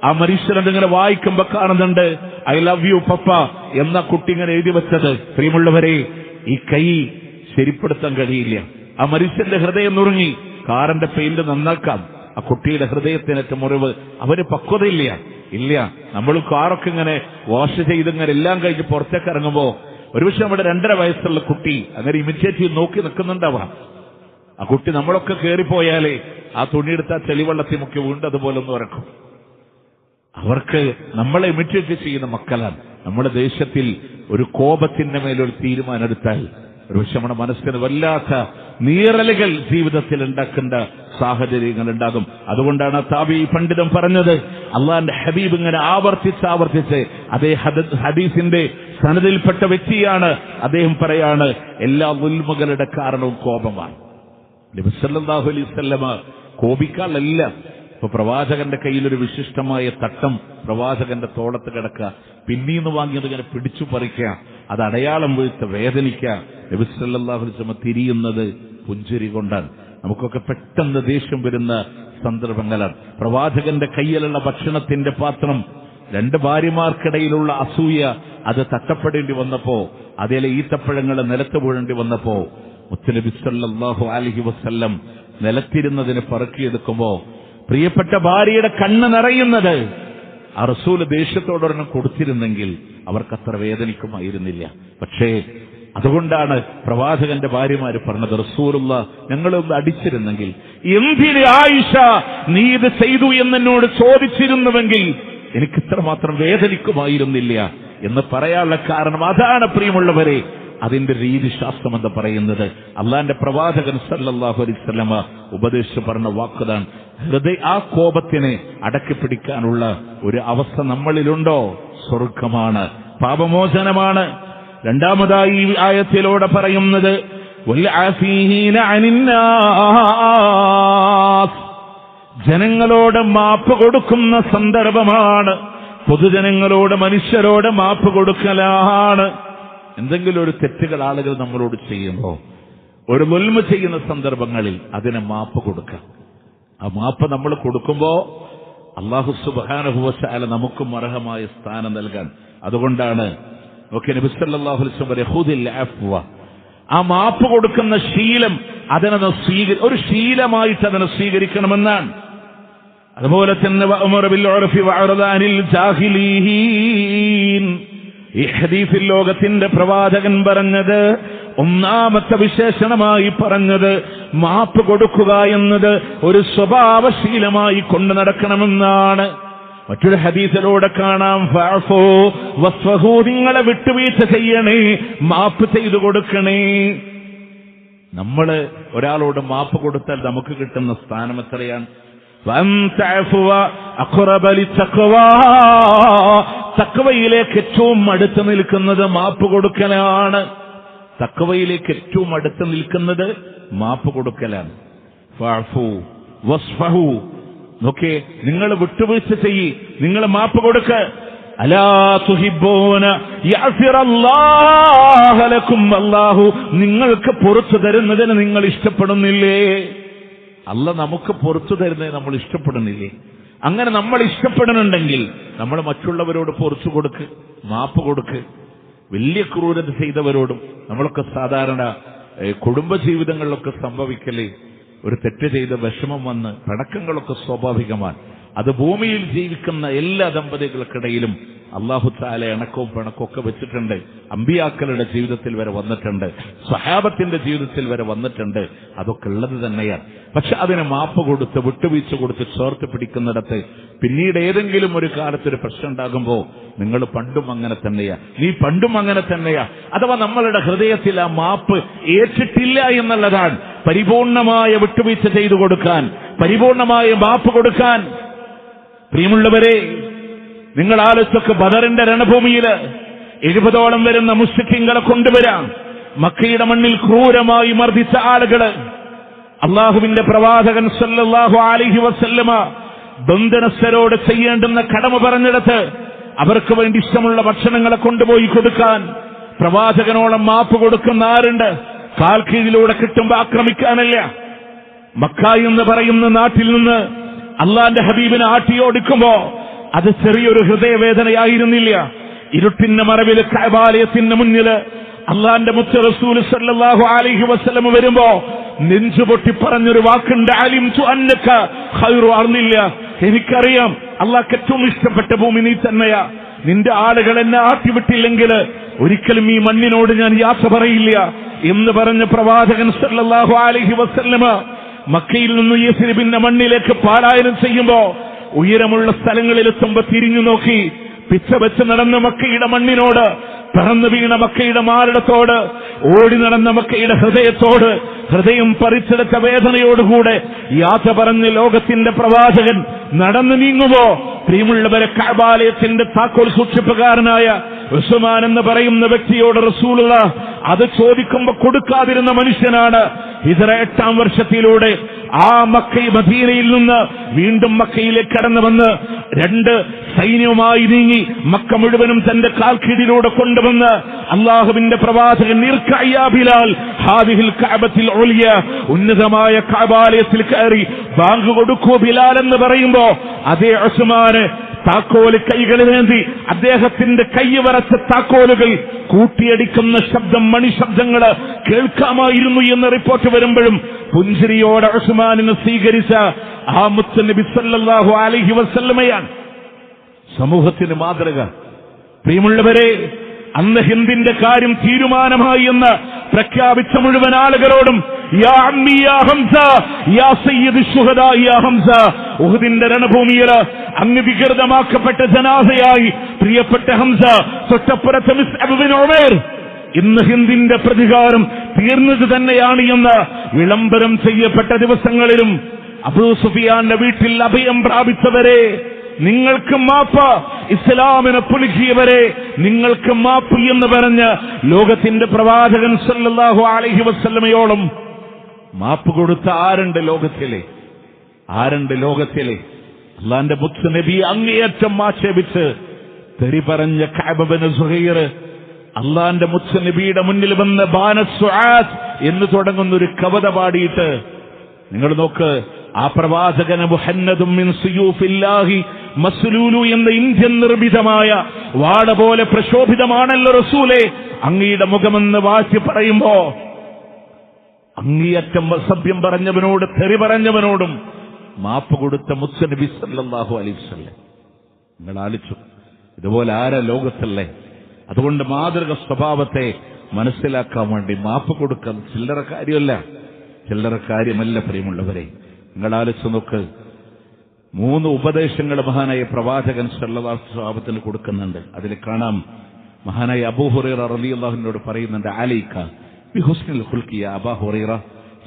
ആ മനുഷ്യനതിങ്ങനെ വായിക്കുമ്പോ കാണുന്നുണ്ട്, ഐ ലവ് യു പപ്പ എന്ന കുട്ടി ഇങ്ങനെ എഴുതി വെച്ചത്. പ്രിയമുള്ളവരെ, ഈ കൈ ശരിപ്പെടുത്താൻ കഴിയില്ല. ആ മനുഷ്യന്റെ ഹൃദയം നുറുങ്ങി. കാറിന്റെ പെയിന്റ് നന്നാക്കാം, ആ കുട്ടിയുടെ ഹൃദയത്തിനേറ്റ മുറിവ്. അവന് പക്വതയില്ല. ഇല്ല, നമ്മൾ കാറൊക്കെ ഇങ്ങനെ വാഷ് ചെയ്തിങ്ങനെ എല്ലാം കഴിഞ്ഞ് പുറത്തേക്ക് ഇറങ്ങുമ്പോ ഒരുപക്ഷെ നമ്മുടെ 2.5 വയസ്സുള്ള കുട്ടി അങ്ങനെ ഇമിറ്റേറ്റ് ചെയ്ത് നോക്കി നിൽക്കുന്നുണ്ടാവാം. ആ കുട്ടി നമ്മളൊക്കെ കയറിപ്പോയാലേ ആ തുണിയെടുത്ത ചെളിവെള്ളത്തിൽ മുക്കി വീണ്ടും അതുപോലെ ഒന്ന് ഇറക്കും. അവർക്ക് നമ്മളെ ഇമിറ്റേറ്റ് ചെയ്യുന്ന മക്കളാണ്. നമ്മുടെ ദേശത്തിൽ ഒരു കോപത്തിന്റെ മേലൊരു തീരുമാനം എടുത്താൽ ഒരുപക്ഷെ നമ്മുടെ മനസ്സിന് വല്ലാത്ത നീറലുകൾ ജീവിതത്തിൽ ഉണ്ടാക്കേണ്ട സാഹചര്യങ്ങൾ ഉണ്ടാകും. അതുകൊണ്ടാണ് താബീ പണ്ഡിതൻ പറഞ്ഞത്, അള്ളാന്റെ ഹബീബ് ഇങ്ങനെ ആവർത്തിച്ച് അതേ ഹദീസിന്റെ സനദിൽപ്പെട്ട വ്യക്തിയാണ്. അദ്ദേഹം പറയാണ്, എല്ലാ ദുൽമുകളുടെ കാരണവും കോപമാണ്. നബി സല്ലല്ലാഹു അലൈഹി വസല്ലമ കോപിക്കാനല്ല. ഇപ്പൊ പ്രവാചകന്റെ കയ്യിലൊരു വിശിഷ്ടമായ തട്ടം പ്രവാചകന്റെ തോളത്ത് കിടക്കുക, പിന്നീന്ന് വാങ്ങിയത് ഇങ്ങനെ പിടിച്ചു പറിക്കുക, അത് അടയാളം വീഴ്ത്ത വേദനിക്കുക. നബി സല്ലല്ലാഹു അലൈഹി വസല്ലമ തിരിയുന്നത് പുഞ്ചിരി കൊണ്ടാണ്. നമുക്കൊക്കെ പെട്ടെന്ന് ദേഷ്യം വരുന്ന സന്ദർഭങ്ങളാണ്. പ്രവാചകന്റെ കയ്യിലുള്ള ഭക്ഷണത്തിന്റെ പാത്രം, രണ്ട് ഭാര്യമാർക്കിടയിലുള്ള അസൂയ അത് തട്ടപ്പെടേണ്ടി വന്നപ്പോ, അതിലെ ഈത്തപ്പഴങ്ങൾ നിലത്ത് വീഴേണ്ടി വന്നപ്പോ മുത്തുനബി സല്ലല്ലാഹു അലൈഹി വസല്ലം നിലത്തിരുന്നതിന് പറക്കിയെടുക്കുമ്പോ പ്രിയപ്പെട്ട ഭാര്യയുടെ കണ്ണ് നിറയുന്നത് ആ റസൂല് ദേഷ്യത്തോടൊരെണ്ണം കൊടുത്തിരുന്നെങ്കിൽ അവർക്കത്ര വേദനിക്കുമായിരുന്നില്ല. പക്ഷേ അതുകൊണ്ടാണ് പ്രവാചകന്റെ ഭാര്യമാര് പറഞ്ഞത്, റസൂലുള്ള ഞങ്ങളൊന്ന് അടിച്ചിരുന്നെങ്കിൽ, എന്തിന് ആയിഷ നീ ഇത് ചെയ്തു എന്നോട് ചോദിച്ചിരുന്നുവെങ്കിൽ എനിക്ക് ഇത്രമാത്രം വേദനിക്കുമായിരുന്നില്ല എന്ന് പറയാനുള്ള കാരണം അതാണ്. പ്രിയമുള്ളവരെ, അതിന്റെ രീതിശാസ്ത്രം എന്ന് പറയുന്നത് അള്ളാന്റെ പ്രവാചകൻ സല്ലല്ലാഹു അലൈഹി വസല്ലമ ഉപദേശിച്ചു പറഞ്ഞ വാക്കുതാണ്. ആ കോപത്തിനെ അടക്കിപ്പിടിക്കാനുള്ള ഒരു അവസ്ഥ നമ്മളിലുണ്ടോ? സ്വർഗമാണ്, പാപമോചനമാണ്. രണ്ടാമതായി ഈ ആയത്തിലൂടെ പറയുന്നത് ജനങ്ങളോട് മാപ്പ് കൊടുക്കുന്ന സന്ദർഭമാണ്. പൊതുജനങ്ങളോട്, മനുഷ്യരോട് മാപ്പ് കൊടുക്കലാണ്. എന്തെങ്കിലും ഒരു തെറ്റുകൾ ആളുകൾ നമ്മളോട് ചെയ്യുമ്പോൾ, ഒരു ദുൽമ ചെയ്യുന്ന സന്ദർഭങ്ങളിൽ അതിനെ മാപ്പ് കൊടുക്കാം. ആ മാപ്പ് നമ്മൾ കൊടുക്കുമ്പോ അല്ലാഹു സുബ്ഹാനഹു വ തആല നമുക്കും അർഹമായ സ്ഥാനം നൽകാൻ. അതുകൊണ്ടാണ് നബി സല്ലല്ലാഹു അലൈഹി വസല്ലം ഖുദിൽ അഫ്വ, ആ മാപ്പ് കൊടുക്കുന്ന ശീലം അതിനെ ഒരു ശീലമായിട്ട് അതിനെ സ്വീകരിക്കണമെന്നാണ്. അതുപോലെ തന്നെ വഅമറ ബിൽ ഉർഫി വഅറദ അനിൽ ജാഹിലീൻ, ഈ ഹദീസിൽ ലോകത്തിന്റെ പ്രവാചകൻ പറഞ്ഞത്, ഒന്നാമത്തെ വിശേഷണമായി പറഞ്ഞത് മാപ്പ് കൊടുക്കുക എന്നത് ഒരു സ്വഭാവശീലമായി കൊണ്ടു നടക്കണമെന്നാണ്. മറ്റൊരു ഹദീസിലൂടെ കാണാം, ഫഅഫു വസ്ഫഹു, നിങ്ങളെ വിട്ടുവീഴ്ച ചെയ്യണേ, മാപ്പ് ചെയ്തു കൊടുക്കണേ. നമ്മള് ഒരാളോട് മാപ്പ് കൊടുത്താൽ നമുക്ക് കിട്ടുന്ന സ്ഥാനം എത്രയാണ്? തഖ്വയിലേക്ക് ഏറ്റവും അടുത്ത് നിൽക്കുന്നത് മാപ്പ് കൊടുക്കലാണ്. തഖ്വയിലേക്ക് ഏറ്റവും അടുത്ത് നിൽക്കുന്നത് മാപ്പ് കൊടുക്കലാണ്. ഫഅഫു വസ്ഫഹു, നോക്കേ, നിങ്ങൾ വിട്ടുവീഴ്ച ചെയ്യ്, നിങ്ങൾ മാപ്പ് കൊടുക്ക. അലാ തുഹിബ്ബൂന യഗ്ഫിറല്ലാഹു ലക്കും, അല്ലാഹു നിങ്ങൾക്ക് പുറത്തു തരുന്നതിന് നിങ്ങൾ ഇഷ്ടപ്പെടുന്നില്ലേ? അല്ല നമുക്ക് പുറത്തു തരുന്നതിന് നമ്മൾ ഇഷ്ടപ്പെടുന്നില്ലേ? അങ്ങനെ നമ്മൾ ഇഷ്ടപ്പെടുന്നുണ്ടെങ്കിൽ നമ്മൾ മറ്റുള്ളവരോട് പുറത്തു കൊടുക്ക്, മാപ്പ് കൊടുക്ക്. വലിയ ക്രൂരത ചെയ്തവരോടും നമ്മളൊക്കെ സാധാരണ കുടുംബജീവിതങ്ങളിലൊക്കെ സംഭവിക്കലേ, ഒരു തെറ്റ് ചെയ്ത് വിഷമം വന്ന് പിണക്കങ്ങളൊക്കെ സ്വാഭാവികമാണ്. അത് ഭൂമിയിൽ ജീവിക്കുന്ന എല്ലാ ദമ്പതികൾക്കിടയിലും അല്ലാഹു തആല ഇണക്കവും പിണക്കമൊക്കെ വെച്ചിട്ടുണ്ട്. അമ്പിയാക്കളുടെ ജീവിതത്തിൽ വരെ വന്നിട്ടുണ്ട്, സ്വഹാബത്തിന്റെ ജീവിതത്തിൽ വരെ വന്നിട്ടുണ്ട്. അതൊക്കെ ഉള്ളത് തന്നെയാണ്. പക്ഷെ അതിനെ മാപ്പ് കൊടുത്ത് വിട്ടുവീഴ്ച കൊടുത്ത് ചേർത്ത് പിടിക്കുന്നിടത്ത് പിന്നീട് ഏതെങ്കിലും ഒരു കാലത്തൊരു പ്രശ്നം ഉണ്ടാകുമ്പോൾ നിങ്ങൾ പണ്ടും അങ്ങനെ തന്നെയാ, നീ പണ്ടും അങ്ങനെ തന്നെയാ, അഥവാ നമ്മളുടെ ഹൃദയത്തിൽ ആ മാപ്പ് ഏറ്റിട്ടില്ല എന്നുള്ളതാണ്. പരിപൂർണമായ വിട്ടുവീഴ്ച ചെയ്തു കൊടുക്കാൻ, പരിപൂർണമായ മാപ്പ് കൊടുക്കാൻ. പ്രിയമുള്ളവരെ, നിങ്ങൾ ആലോചിച്ചൊക്കെ ബദറിന്റെ രണഭൂമിയിൽ 70ഓളം വരുന്ന മുശ്രിക്കീങ്ങളെ കൊണ്ടുവരാം. മക്കയുടെ മണ്ണിൽ ക്രൂരമായി മർദ്ദിച്ച ആളുകള് അള്ളാഹുവിന്റെ പ്രവാചകൻ സല്ലല്ലാഹു അലൈഹി വസല്ലമ ബന്ധനസ്ഥരോട് ചെയ്യേണ്ടുന്ന കടമ പറഞ്ഞെടുത്ത് അവർക്ക് വേണ്ടി ഇഷ്ടമുള്ള ഭക്ഷണങ്ങളെ കൊണ്ടുപോയി കൊടുക്കാൻ പ്രവാചകനോളം മാപ്പ് കൊടുക്കുന്ന ആരുണ്ട്? കാൽ കീഴിലൂടെ കിട്ടുമ്പോ ആക്രമിക്കാനല്ല. മക്ക എന്ന് പറയുന്ന നാട്ടിൽ നിന്ന് അള്ളാന്റെ ഹബീബിനെ ആട്ടിയോടിക്കുമ്പോ അത് ചെറിയൊരു ഹൃദയവേദനയായിരുന്നില്ല. ഇരുട്ടിന്റെ മറവില് കഅബാലയത്തിന് മുന്നില് അള്ളാന്റെ മുത്ത് റസൂൽ സല്ലല്ലാഹു അലൈഹി വസല്ലം വരുമ്പോ നെഞ്ചുപൊട്ടി പറഞ്ഞൊരു വാക്കുണ്ട്, അലിംതു അന്നക ഖൈറു അർളില്ല, എനിക്കറിയാം അള്ളാഹ്ക്ക് ഏറ്റവും ഇഷ്ടപ്പെട്ട ഭൂമി നീ തന്നെയാ. നിന്റെ ആളുകൾ എന്നെ ആട്ടിവിട്ടില്ലെങ്കിൽ ഒരിക്കലും ഈ മണ്ണിനോട് ഞാൻ യാത്ര പറയില്ല എന്ന് പറഞ്ഞ പ്രവാചകൻ സല്ലല്ലാഹു അലൈഹി വസല്ലം മക്കയിൽ നിന്ന് യസ്രിബിന്റെ മണ്ണിലേക്ക് പാലായനം ചെയ്യുമ്പോ ഉയരമുള്ള സ്ഥലങ്ങളിലെത്തുമ്പോ തിരിഞ്ഞു നോക്കി പിച്ച വെച്ച് നടന്ന മക്കയുടെ മണ്ണിനോട് പറന്നു വീണ മക്കയുടെ മാറിടത്തോട്, ഓടി നടന്ന മക്കയുടെ ഹൃദയത്തോട്, ഹൃദയം പറിച്ചെടുത്ത വേദനയോടുകൂടെ യാത്ര പറഞ്ഞ് ലോകത്തിന്റെ പ്രവാചകൻ നടന്നു നീങ്ങുമോ? പ്രിയമുള്ളവരെ, കഅബാലയത്തിന്റെ താക്കോൽ സൂക്ഷിപ്പുകാരനായ ഉസ്മാൻ എന്ന് പറയുന്ന വ്യക്തിയോട് റസൂലുള്ളാഹ് അത് ചോദിക്കുമ്പോ കൊടുക്കാതിരുന്ന മനുഷ്യനാണ്. ഹിജ്റ 8-ാം വർഷത്തിലൂടെ ആ മദീനയിൽ നിന്ന് വീണ്ടും മക്കയിലേക്ക് കടന്നു വന്ന് 2 സൈന്യവുമായി നീങ്ങി മക്ക മുഴുവനും തന്റെ കാൽക്കീഴിലൂടെ കൊണ്ടുവന്ന് അള്ളാഹുവിന്റെ പ്രവാചകൻ ഇർകഅ ബിലാൽ ഹാദിഹിൽ കഅബത്തിൽ ഉലിയ, ഉന്നതമായ കഅബാലയത്തിൽ കയറി ബാങ്ക് കൊടുക്കൂ ബിലാൽ എന്ന് പറയുമ്പോ അതേ ഉസ്മാന് താക്കോല് കൈകളിലേന്തി അദ്ദേഹത്തിന്റെ കൈ വരച്ച താക്കോലുകൾ കൂട്ടിയടിക്കുന്ന ശബ്ദം, മണിശബ്ദങ്ങള് കേൾക്കാമായിരുന്നു എന്ന് റിപ്പോർട്ട് വരുമ്പോഴും പുഞ്ചിരിയോടെ ഉസ്മാനിനെ സ്വീകരിച്ച ആ മുത്തുനബി സല്ലല്ലാഹു അലൈഹി വസല്ലമയാണ് സമൂഹത്തിന് മാതൃക. പ്രിയമുള്ളവരെ, അന്ന് ഹിന്ദിന്റെ കാര്യം തീരുമാനമായി എന്ന് പ്രഖ്യാപിച്ച മുഴുവൻ ആളുകളോടും യാ അമ്മി യാ ഹംസ യാ സയ്യിദ് ശുഹദാ യാ ഹംസ, ഉഹദിന്റെ രണഭൂമിയിൽ അങ്ങ് വികൃതമാക്കപ്പെട്ട ജനാസയായി പ്രിയപ്പെട്ട ഹംസ, തൊട്ടപ്പുറത്ത് മുസ്അബ് ബിൻ ഉമൈർ, ഇന്ന് ഹിന്ദിന്റെ പ്രതികാരം തീർന്നത് തന്നെയാണ് എന്ന് വിളംബരം ചെയ്യപ്പെട്ട ദിവസങ്ങളിലും അബൂ സുഫിയാന്റെ വീട്ടിൽ അഭയം പ്രാപിച്ചവരെ നിങ്ങൾക്ക് മാപ്പ്, ഇസ്ലാമിനെ പുലുക്കിയവരെ നിങ്ങൾക്ക് മാപ്പ് എന്ന് പറഞ്ഞ് ലോകത്തിന്റെ പ്രവാചകൻ സല്ലല്ലാഹു അലൈഹി വസല്ലമയോളം മാപ്പ് കൊടുത്ത ആരുണ്ട് ലോകത്തിലെ? അള്ളാന്റെ മുത്ത് നബി അങ്ങേയറ്റം ആക്ഷേപിച്ച് തെറി പറഞ്ഞ കഅബ് ബിൻ സുഹൈർ അള്ളാന്റെ മുത്ത് നബിയുടെ മുന്നിൽ വന്ന് ബാനസ്സുആദ് എന്ന് തുടങ്ങുന്ന ഒരു കവിത പാടിയിട്ട്, നിങ്ങൾ നോക്ക്, ആ പ്രവാചകന് മുഹന്നദും മിൻ സുയൂഫില്ലാഹി മസ്ലൂലു എന്ന ഇന്ത്യൻ നിർമ്മിതമായ വാട പോലെ പ്രശോഭിതമാണല്ലോ റസൂലേ അങ്ങയുടെ മുഖമെന്ന് വാഴ്ത്തി പറയുമ്പോ അങ്ങേയറ്റം സഭ്യം പറഞ്ഞവനോട്, തെറി പറഞ്ഞവനോടും മാപ്പ് കൊടുത്ത മുത്ത് നബി സല്ലല്ലാഹു അലൈഹി വസല്ലം. നിങ്ങൾ ആലോചിച്ചു, ഇതുപോലെ ആരാ ലോകത്തല്ലേ? അതുകൊണ്ട് മാതൃക സ്വഭാവത്തെ മനസ്സിലാക്കാൻ വേണ്ടി മാപ്പ് കൊടുക്കാൻ ചില്ലറ കാര്യമല്ല പ്രിയമുള്ളവരെ. നിങ്ങൾ ആലോചിച്ച് നോക്ക്, 3 ഉപദേശങ്ങൾ മഹാനായ പ്രവാചകൻ സല്ലല്ലാഹു അലൈഹി വസല്ലം കൊടുക്കുന്നുണ്ട്. അതിൽ കാണാം, മഹാനായ അബൂ ഹുറൈറ റളിയല്ലാഹു അൻഹുവിനോട് പറയുന്നുണ്ട്, അലൈക ബിഹുസ്നിൽ ഖുൽഖി യാ അബൂ ഹുറൈറ,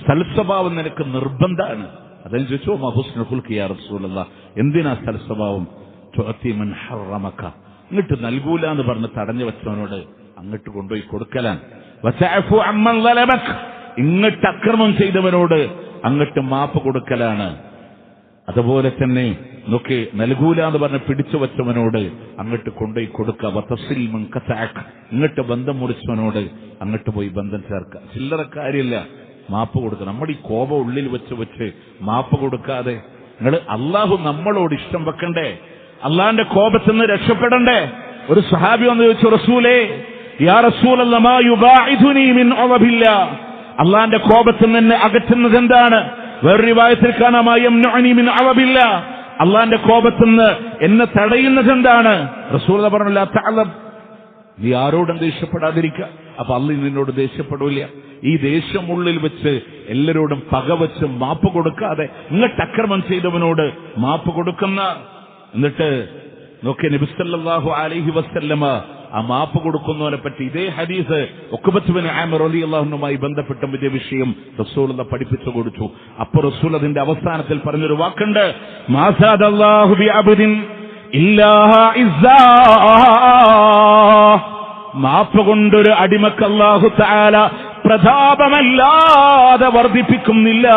സൽസ്വഭാവം നിനക്ക് നിർബന്ധമാണ്. അതിന് ചോദിച്ചു, മാ ഹുസ്നുൽ ഖുൽഖി യാ റസൂലല്ലാഹ്, എന്തിനാ സൽസ്വഭാവം? തുഅതി മൻ ഹറമക, ഇങ്ങോട്ട് നൽകൂല എന്ന് പറഞ്ഞ് തടഞ്ഞു വെച്ചവനോട് അങ്ങോട്ട് കൊണ്ടുപോയി കൊടുക്കലാണ്. വതഅഫു അമ്മൻ ളലമക, ഇങ്ങോട്ട് അക്രമം ചെയ്തവനോട് അങ്ങോട്ട് മാപ്പ് കൊടുക്കലാണ്. അതുപോലെ തന്നെ നോക്കി, നൽകൂല എന്ന് പറഞ്ഞ് പിടിച്ചു വെച്ചവനോട് അങ്ങോട്ട് കൊണ്ടുപോയി കൊടുക്കുക. വതസിൽ മൻ ഖതഅക, ഇങ്ങോട്ട് ബന്ധം മുറിച്ചവനോട് അങ്ങോട്ട് പോയി ബന്ധം ചേർക്കുക. ചില്ലറ കാര്യമില്ല മാപ്പ് കൊടുക്കുക. നമ്മുടെ ഈ കോപം ഉള്ളിൽ വെച്ച് മാപ്പ് കൊടുക്കാതെ അള്ളാഹു നമ്മളോട് ഇഷ്ടം വെക്കണ്ടേ? അള്ളാന്റെ കോപത്തിൽ നിന്ന് രക്ഷപ്പെടണ്ടേ? ഒരു സഹാബി വന്ന് ചോദിച്ചു, റസൂലേ യാ റസൂലല്ലാഹ് മാ യുബാഇദുനി മിൻ അളബില്ലാ, അള്ളാന്റെ കോപത്തിൽ നിന്ന് അകറ്റുന്നത് എന്താണ്? വേറെ റിവായത്തിൽ കാണാം, യംനഉനി മിൻ അളബില്ലാ, അള്ളാന്റെ കോപത്തിൽ നിന്ന് എന്നെ തടയുന്നത് എന്താണ്? റസൂലുള്ളാഹി പറഞ്ഞു, ലാ തഅലബ്, നീ ആരോടും ദേഷ്യപ്പെടാതിരിക്കുക. അപ്പൊ അള്ളാഹ് നിന്നോട് ദേഷ്യപ്പെടില്ല. ഈ ദേഷ്യം ഉള്ളിൽ വെച്ച് എല്ലാരോടും പകവച്ച് മാപ്പ് കൊടുക്കാതെ ഇങ്ങോട്ട് അക്രമം ചെയ്തവനോട് മാപ്പ് കൊടുക്കുന്ന, എന്നിട്ട് നോക്കിയ നബി സല്ലല്ലാഹു അലൈഹി വസല്ലമ ആ മാപ്പ് കൊടുക്കുന്നവനെ പറ്റി ഇതേ ഹദീസ് ഉഖബത്ത് ബിൻ ആമിർ റളിയല്ലാഹു അൻഹുമായി ബന്ധപ്പെട്ട ഇതേ വിഷയം റസൂലുള്ളാഹി പഠിപ്പിച്ചു കൊടുത്തു. അപ്പോൾ റസൂൽ അതിന്റെ അവസാനത്തിൽ പറഞ്ഞൊരു വാക്കുണ്ട്, മാ സാദല്ലാഹു ബി അബ്ദിൻ ഇല്ലാ ഇസ്സാ, മാപ്പ് കൊണ്ടൊരു അടിമക്ക് അല്ലാഹു തആല പ്രതാപമല്ലാതെ വർദ്ധിപ്പിക്കുന്നില്ല,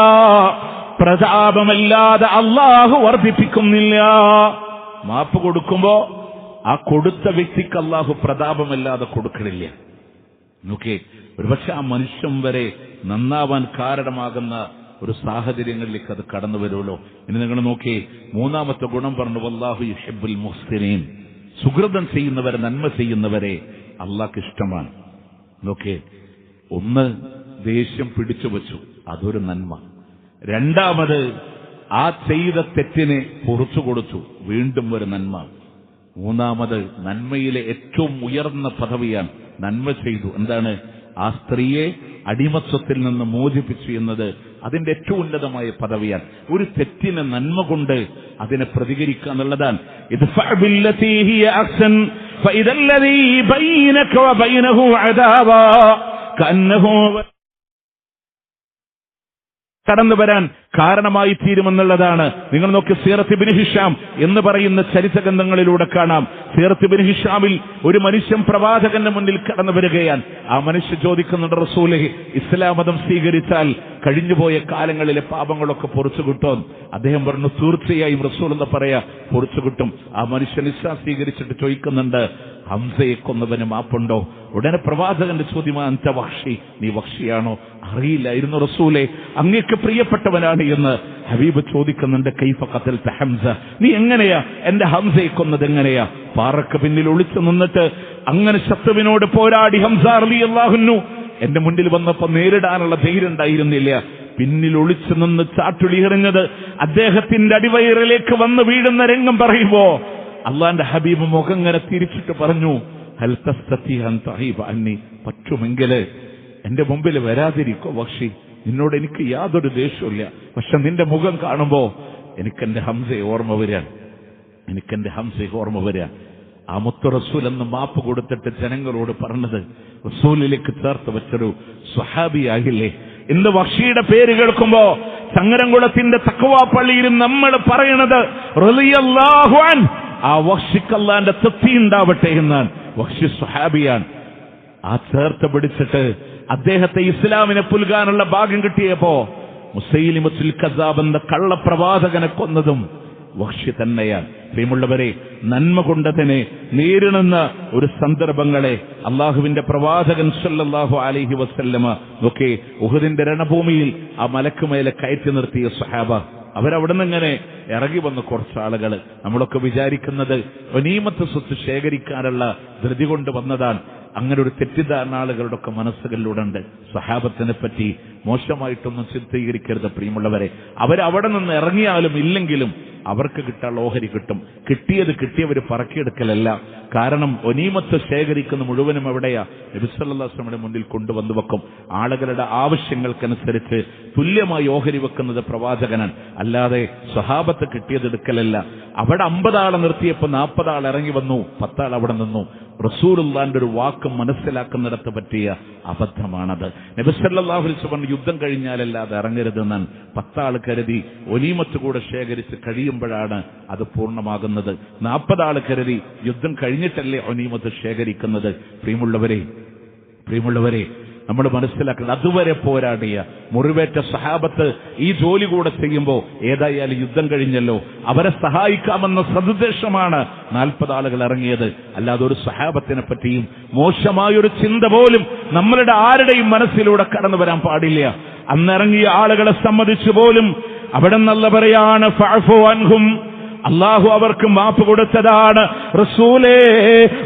പ്രതാപമല്ലാതെ അല്ലാഹു വർദ്ധിപ്പിക്കുന്നില്ല. മാപ്പ് കൊടുക്കുമ്പോ ആ കൊടുത്ത വ്യക്തിക്ക് അല്ലാഹു പ്രതാപമല്ലാതെ കൊടുക്കണില്ല. നോക്കേ, ഒരുപക്ഷെ ആ മനുഷ്യൻ വരെ നന്നാവാൻ കാരണമാകുന്ന ഒരു സാഹചര്യങ്ങളിലേക്ക് അത് കടന്നു വരുമല്ലോ. ഇനി നിങ്ങൾ നോക്കിയേ, 3ാമത്തെ ഗുണം പറഞ്ഞു, വല്ലാഹു യുഹിബ്ബുൽ മുഹ്സിനീൻ, സുഹൃതം ചെയ്യുന്നവരെ, നന്മ ചെയ്യുന്നവരെ അല്ലാഹ്ക്ക് ഇഷ്ടമാണ്. നോക്കേ, ഒന്ന് ദേഷ്യം പിടിച്ചു വച്ചു, അതൊരു നന്മ. 2ാമത് ആ ചെയ്ത തെറ്റിനെ പൊറുച്ചു കൊടുത്തു, വീണ്ടും ഒരു നന്മ. 3ാമത് നന്മയിലെ ഏറ്റവും ഉയർന്ന പദവിയാണ് നന്മ ചെയ്തു. എന്താണ്? ആ സ്ത്രീയെ അടിമത്വത്തിൽ നിന്ന് മോചിപ്പിച്ചു എന്നത് അതിന്റെ ഏറ്റവും ഉന്നതമായ പദവിയാണ്. ഒരു തെറ്റിനെ നന്മ കൊണ്ട് അതിനെ പ്രതികരിക്കുക എന്നുള്ളതാണ്. فإذا الذي بينك وبينه عداوة كأنه കടന്നു വരാൻ കാരണമായി തീരുമെന്നുള്ളതാണ്. നിങ്ങൾ നോക്കി, സീറത്ത് ഇബ്നു ഹിഷാം എന്ന് പറയുന്ന ചരിത്രഗ്രന്ഥങ്ങളിലൂടെ കാണാം. സീറത്ത് ഇബ്നു ഹിഷാമിൽ ഒരു മനുഷ്യൻ പ്രവാചകന്റെ മുന്നിൽ കടന്നു വരികയാണ്. ആ മനുഷ്യൻ ചോദിക്കുന്നുണ്ട്, റസൂലേ, ഇസ്ലാം മതം സ്വീകരിച്ചാൽ കഴിഞ്ഞുപോയ കാലങ്ങളിലെ പാപങ്ങളൊക്കെ പൊറുച്ചു കിട്ടും? അദ്ദേഹം പറഞ്ഞു, തീർച്ചയായും റസൂൽ എന്ന് പറയാ, പൊറുച്ചു കിട്ടും. ആ മനുഷ്യൻ ഇസ്ലാം സ്വീകരിച്ചിട്ട് ചോദിക്കുന്നുണ്ട്, ഹംസയെ കൊന്നവന് മാപ്പുണ്ടോ? ഉടനെ പ്രവാചകന്റെ ചോദ്യമാണ്, അൻത വഹ്ഷി, നീ വഹ്ഷിയാണോ? അറിയില്ലായിരുന്നു റസൂലേ, അങ്ങേക്ക് പ്രിയപ്പെട്ടവനാണ് എന്ന് ഹബീബ് ചോദിക്കുന്നുണ്ട്. കൈഫ ഖതൽത ഹംസ, നീ എങ്ങനെയാ എന്റെ ഹംസയെ കൊന്നത്? എങ്ങനെയാ? പാറക്ക് പിന്നിൽ ഒളിച്ചു നിന്നിട്ട് അങ്ങനെ ശത്രുവിനോട് പോരാടി ഹംസ റളിയല്ലാഹു അൻഹു എന്റെ മുന്നിൽ വന്നപ്പോ നേരിടാനുള്ള ധൈര്യം ഉണ്ടായിരുന്നില്ല. പിന്നിൽ ഒളിച്ചു നിന്ന് ചാട്ടുളി എറിഞ്ഞത് അദ്ദേഹത്തിന്റെ അടിവയറിലേക്ക് വന്ന് വീഴുന്ന രംഗം പറയുമ്പോ അള്ളാന്റെ ഹബീബ് മുഖം ഇങ്ങനെ തിരിച്ചിട്ട് പറഞ്ഞു, ഹൽ തസ്തതി അൻ തഹീബ അന്നി, പറ്റുമെങ്കിൽ എന്റെ മുമ്പിൽ വരാതിരിക്കോ വഹ്ഷി, നിന്നോട് എനിക്ക് യാതൊരു ദേഷ്യമില്ല. പക്ഷെ നിന്റെ മുഖം കാണുമ്പോ എനിക്കെന്റെ ഹംസയെ ഓർമ്മ വരാൻ, എനിക്കെന്റെ ഹംസയെ ഓർമ്മ വരാൻ. ആ മുത്തു റസൂൽ എന്ന് മാപ്പ് കൊടുത്തിട്ട് ജനങ്ങളോട് പറഞ്ഞത് റസൂലിലേക്ക് ചേർത്ത് വെച്ചൊരു സ്വഹാബിയാകില്ലേ. ഇന്ന് വഹ്ഷിയുടെ പേര് കേൾക്കുമ്പോ ചങ്ങരംകുളത്തിന്റെ തഖ്വാ പള്ളിയിൽ നമ്മൾ പറയണത് റളിയല്ലാഹു അൻഹു, ആ വഹ്ഷിക്ക് അല്ലാഹുവിന്റെ തൃപ്തി ഉണ്ടാവട്ടെ എന്നാണ്. വഹ്ഷി സ്വഹാബിയാണ്. ആ ചേർത്ത് പിടിച്ചിട്ട് അദ്ദേഹത്തെ ഇസ്ലാമിനെ പുൽകാനുള്ള ഭാഗ്യം കിട്ടിയപ്പോ മുസൈലിമത്തുൽ കസ്സാബ് എന്ന കള്ളപ്രവാചകനെ കൊന്നതും വഹ്ഷി തന്നെയാണ്. പ്രിയമുള്ളവരെ, നന്മ കൊണ്ടതിനെ നേരിടുന്ന ഒരു സന്ദർഭങ്ങളെ അള്ളാഹുവിന്റെ പ്രവാചകൻ സല്ലല്ലാഹു അലൈഹി വസല്ലമ ഒക്കെ ഉഹദിന്റെ രണഭൂമിയിൽ ആ മലക്കുമേലെ കയറ്റി നിർത്തിയ സ്വഹാബ, അവരവിടെ നിന്ന് ഇങ്ങനെ ഇറങ്ങി വന്ന കുറച്ചാളുകൾ. നമ്മളൊക്കെ വിചാരിക്കുന്നത് ഗനീമത്ത് സ്വത്ത് ശേഖരിക്കാനുള്ള ധൃതി കൊണ്ട് വന്നതാണ്. അങ്ങനെ ഒരു തെറ്റിദ്ധാരണ ആളുകളുടെ ഒക്കെ മനസ്സുകളിലൂടെ ഉണ്ട്. സ്വഹാബത്തിനെ പറ്റി മോശമായിട്ടൊന്നും ചിത്രീകരിക്കരുത് പ്രിയമുള്ളവരെ. അവരവിടെ നിന്ന് ഇറങ്ങിയാലും ഇല്ലെങ്കിലും അവർക്ക് കിട്ടാനുള്ള ഓഹരി കിട്ടും. കിട്ടിയവർ പറക്കിയെടുക്കലല്ല. കാരണം ഒനീമത്ത് ശേഖരിക്കുന്ന മുഴുവനും എവിടെയാ? നബി സല്ലല്ലാഹു അലൈഹി വസല്ലമയുടെ മുന്നിൽ കൊണ്ടുവന്നു വെക്കും. ആളുകളുടെ ആവശ്യങ്ങൾക്കനുസരിച്ച് തുല്യമായി ഓഹരി വെക്കുന്നത് പ്രവാചകനാണ്. അല്ലാതെ സ്വഹാബത്ത് കിട്ടിയതെടുക്കലല്ല. അവിടെ 50 ആളെ നിർത്തിയപ്പോൾ 40 ആൾ ഇറങ്ങി വന്നു, 10 ആൾ അവിടെ നിന്നു. റസൂലുള്ളാഹിന്റെ ഒരു വാക്ക് മനസ്സിലാക്കുന്നിടത്ത് പറ്റിയ അബദ്ധമാണത്. നബി സല്ലല്ലാഹു അലൈഹി വസല്ലം യുദ്ധം കഴിഞ്ഞാലല്ലാതെ ഇറങ്ങരുതെന്നാണ് 10 ആൾ കരുതി ഒനീമത്ത് കൂടെ ശേഖരിച്ച് കഴിയുമ്പോഴാണ് അത് പൂർണ്ണമാകുന്നത്. 40 ആൾ കരുതി യുദ്ധം കഴിഞ്ഞിട്ടല്ലേ ഒനീമത്ത് ശേഖരിക്കുന്നത്. പ്രിയമുള്ളവരെ, നമ്മൾ മനസ്സിലാക്കണം, അതുവരെ പോരാടിയ മുറിവേറ്റ സഹാബത്ത് ഈ ജോലി കൂടെ ചെയ്യുമ്പോൾ ഏതായാലും യുദ്ധം കഴിഞ്ഞല്ലോ, അവരെ സഹായിക്കാമെന്ന സദുദ്ദേശമാണ് 40 ആളുകൾ ഇറങ്ങിയത്. അല്ലാതെ ഒരു സഹാബത്തിനെ പറ്റിയും മോശമായൊരു ചിന്ത പോലും നമ്മളുടെ ആരുടെയും മനസ്സിലൂടെ കടന്നു വരാൻ പാടില്ല. അന്നിറങ്ങിയ ആളുകളെ സംബന്ധിച്ചു പോലും അവിടെ നല്ല പറയാണ്, ഫഅഫു അൻഹും, അള്ളാഹു അവർക്ക് മാപ്പ് കൊടുത്തതാണ്. റസൂലേ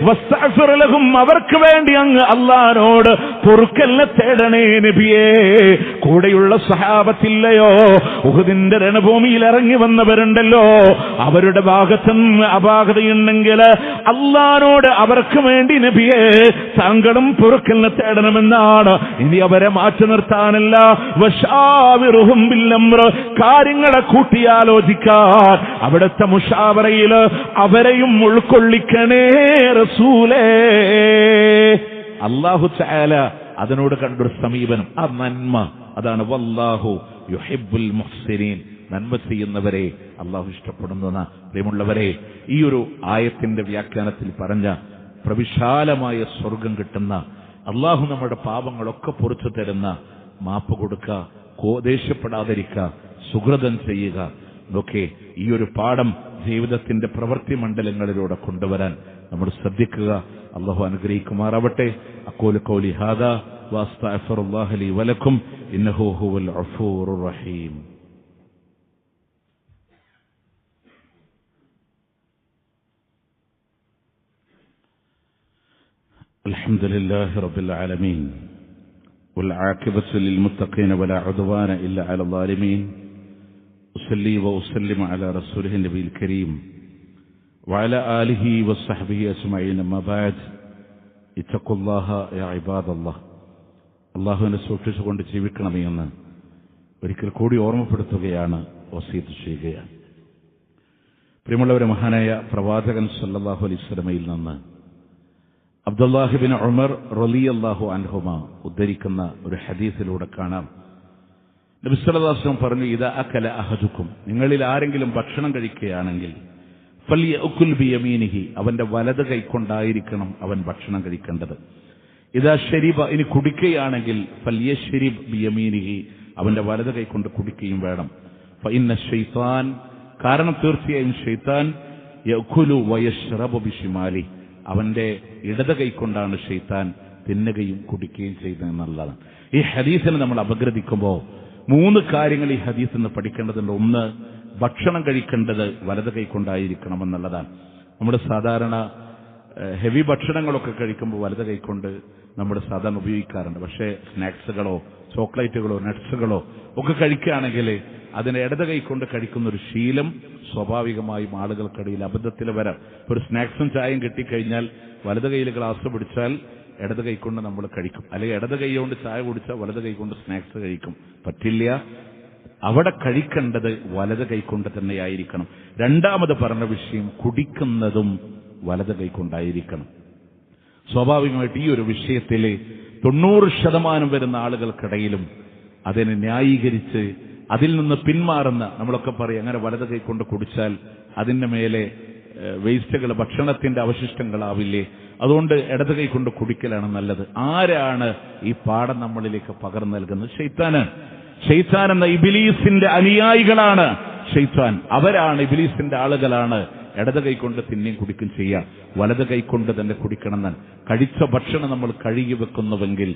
വസ്തഗ്ഫിർ ലഹും, അവർക്ക് വേണ്ടി അങ്ങ് അള്ളാഹിനോട് പൊറുക്കലിനെ തേടണേ നബിയേ. കൂടെയുള്ള സഹാബത്തില്ലയോ, ഉഹദിന്റെ രണഭൂമിയിൽ ഇറങ്ങി വന്നവരുണ്ടല്ലോ, അവരുടെ ഭാഗത്തുനിന്ന് അപാകതയുണ്ടെങ്കിൽ അള്ളാഹിനോട് അവർക്ക് വേണ്ടി നബിയേ താങ്കളും പൊറുക്കലിനെ തേടണമെന്നാണ്. ഇനി അവരെ മാറ്റി നിർത്താനല്ല, വശാവിറുഹും ബിൽ അംർ, കാര്യങ്ങളെ കൂട്ടിയാലോചിക്കാൻ അവിടുത്തെ മുഷാവറയില് അവരെയും ഉൾക്കൊള്ളിക്കണേ റസൂലേ. അല്ലാഹു തആല അതിനോട് കണ്ടൊരു സമീപനം, ആ നന്മ, അതാണ് വല്ലാഹു യുഹിബ്ബുൽ മുഹ്സിനീൻ, നന്മ ചെയ്യുന്നവരെ അള്ളാഹു ഇഷ്ടപ്പെടുന്ന. പ്രിയമുള്ളവരെ, ഈ ഒരു ആയത്തിന്റെ വ്യാഖ്യാനത്തിൽ പറഞ്ഞ പ്രവിശാലമായ സ്വർഗം കിട്ടുന്ന, അള്ളാഹു നമ്മുടെ പാപങ്ങളൊക്കെ പൊറുച്ചു തരുന്ന, മാപ്പ് കൊടുക്കുക, ദേഷ്യപ്പെടാതിരിക്കുക, സുഹൃതം ചെയ്യുക, ഒക്കെ ഈ ഒരു പാഠം ജീവിതത്തിന്റെ പ്രവൃത്തി മണ്ഡലങ്ങളിലൂടെ കൊണ്ടുവരാൻ നമ്മൾ ശ്രദ്ധിക്കുക. അല്ലാഹു അനുഗ്രഹിക്കുമാറാവട്ടെ. അഖൂലു ഖൗലി ഹാദാ വഅസ്തഗ്ഫിറുല്ലാഹ ലി വലക്കും ഇന്നഹു ഹുവൽ ഗഫൂറുർ റഹീം. അൽഹംദുലില്ലാഹി റബ്ബിൽ ആലമീൻ വൽ ആഖിബത്തു ലിൽ മുത്തഖീന വലാ ഉദ്വാന ഇല്ലാ അലൽ ളാലിമീൻ. ഉസല്ലി വഉസല്ലിമു അലാ റസൂലിഹിൻ നബിയിൽ കരീം വഅലാ ആലിഹി വസ്സഹ്ബിഹി അജ്മഈൻ. അമ്മാ ബഅദ്, ഇത്തഖുല്ലാഹ യാ ഇബാദല്ലാഹ്. അല്ലാഹുവിനെ സൂക്ഷിച്ചുകൊണ്ട് ജീവിക്കണമേ എന്ന് ഒരിക്കൽ കൂടി ഓർമ്മപ്പെടുത്തുകയാണ്, വസിയത്ത് ചെയ്യുകയാണ്. പ്രിയമുള്ളവരെ, മഹാനായ പ്രവാചകൻ സല്ലല്ലാഹു അലൈഹി വസല്ലമയിൽ നിന്ന് അബ്ദുല്ലാഹി ബിൻ ഉമർ റളിയല്ലാഹു അൻഹുമ ഉദ്ധരിക്കുന്ന ഒരു ഹദീസിലൂടെ കാണാം, നബി സല്ലല്ലാഹു അലൈഹി വസല്ലം പറഞ്ഞു, ഇദാ അകല അഹദുക്കും, നിങ്ങളിൽ ആരെങ്കിലും ഭക്ഷണം കഴിക്കുകയാണെങ്കിൽ ഫൽയഅകുൽ ബിയമീനിഹി, അവന്റെ വലത് കൈകൊണ്ടായിരിക്കണം അവൻ ഭക്ഷണം കഴിക്കേണ്ടത്. ഇദാ ശരിബ, ഇനി കുടിക്കുകയാണെങ്കിൽ ഫൽയശ്രിബ് ബിയമീനിഹി, അവന്റെ വലത് കൈകൊണ്ട് കുടിക്കുകയും വേണം. ഫഇന്ന ശൈത്താൻ, കാരണം തീർച്ചയായും ശൈത്താൻ യഅകുലു വയശ്റബു ബിശിമാലി, അവന്റെ ഇടത് കൈകൊണ്ടാണ് ശൈത്താൻ തിന്നുകയും കുടിക്കുകയും ചെയ്യുന്നതെന്നുള്ളതാണ്. ഈ ഹദീസിനെ നമ്മൾ അപഗ്രഥിക്കുമ്പോൾ 3 കാര്യങ്ങൾ ഈ ഹദീസിൽ നിന്ന് പഠിക്കേണ്ടതുണ്ട്. ഒന്ന്, ഭക്ഷണം കഴിക്കേണ്ടത് വലത് കൈകൊണ്ടായിരിക്കണമെന്നുള്ളതാണ്. നമ്മൾ സാധാരണ ഹെവി ഭക്ഷണങ്ങളൊക്കെ കഴിക്കുമ്പോൾ വലത് കൈകൊണ്ട് നമ്മൾ സാധാരണ ഉപയോഗിക്കാറുണ്ട്. പക്ഷേ സ്നാക്സുകളോ ചോക്ലേറ്റുകളോ നട്ട്സുകളോ ഒക്കെ കഴിക്കുകയാണെങ്കിൽ അതിനെ ഇടത് കൈകൊണ്ട് കഴിക്കുന്ന ഒരു ശീലം സ്വാഭാവികമായും ആളുകൾക്കിടയിൽ അബദ്ധത്തിൽ വരാം. ഒരു സ്നാക്സും ചായയും കിട്ടിക്കഴിഞ്ഞാൽ വലത് കൈയിൽ ഗ്ലാസ് പിടിച്ചാൽ ഇടത് കൈകൊണ്ട് നമ്മൾ കഴിക്കും, അല്ലെങ്കിൽ ഇടത് കൈ കൊണ്ട് ചായ കുടിച്ചാൽ വലത് കൈകൊണ്ട് സ്നാക്സ് കഴിക്കും. പറ്റില്ല, അവിടെ കഴിക്കേണ്ടത് വലത് കൈകൊണ്ട് തന്നെയായിരിക്കണം. രണ്ടാമത് പറഞ്ഞ വിഷയം, കുടിക്കുന്നതും വലത് കൈകൊണ്ടായിരിക്കണം. സ്വാഭാവികമായിട്ട് ഈ ഒരു വിഷയത്തിൽ 90% വരുന്ന ആളുകൾക്കിടയിലും അതിനെ ന്യായീകരിച്ച് അതിൽ നിന്ന് പിന്മാറുന്ന, നമ്മളൊക്കെ പറയും അങ്ങനെ വലത് കൈകൊണ്ട് കുടിച്ചാൽ അതിന്റെ മേലെ വേസ്റ്റുകൾ, ഭക്ഷണത്തിന്റെ അവശിഷ്ടങ്ങളാവില്ലേ, അതുകൊണ്ട് ഇടത് കൈകൊണ്ട് കുടിക്കലാണ് നല്ലത്. ആരാണ് ഈ പാഠം നമ്മളിലേക്ക് പകർന്നു നൽകുന്നത്? ശൈത്താനാണ്. ശൈത്താൻ എന്ന ഇബ്ലീസിന്റെ അനുയായികളാണ് ശൈത്താൻ. അവരാണ്, ഇബ്ലീസിന്റെ ആളുകളാണ് ഇടത് കൈകൊണ്ട് തിന്നെയും കുടിക്കും ചെയ്യുക, വലത് കൈകൊണ്ട് തന്നെ കുടിക്കണം എന്നാണ്. കഴിച്ച ഭക്ഷണം നമ്മൾ കഴുകി വെക്കുന്നുവെങ്കിൽ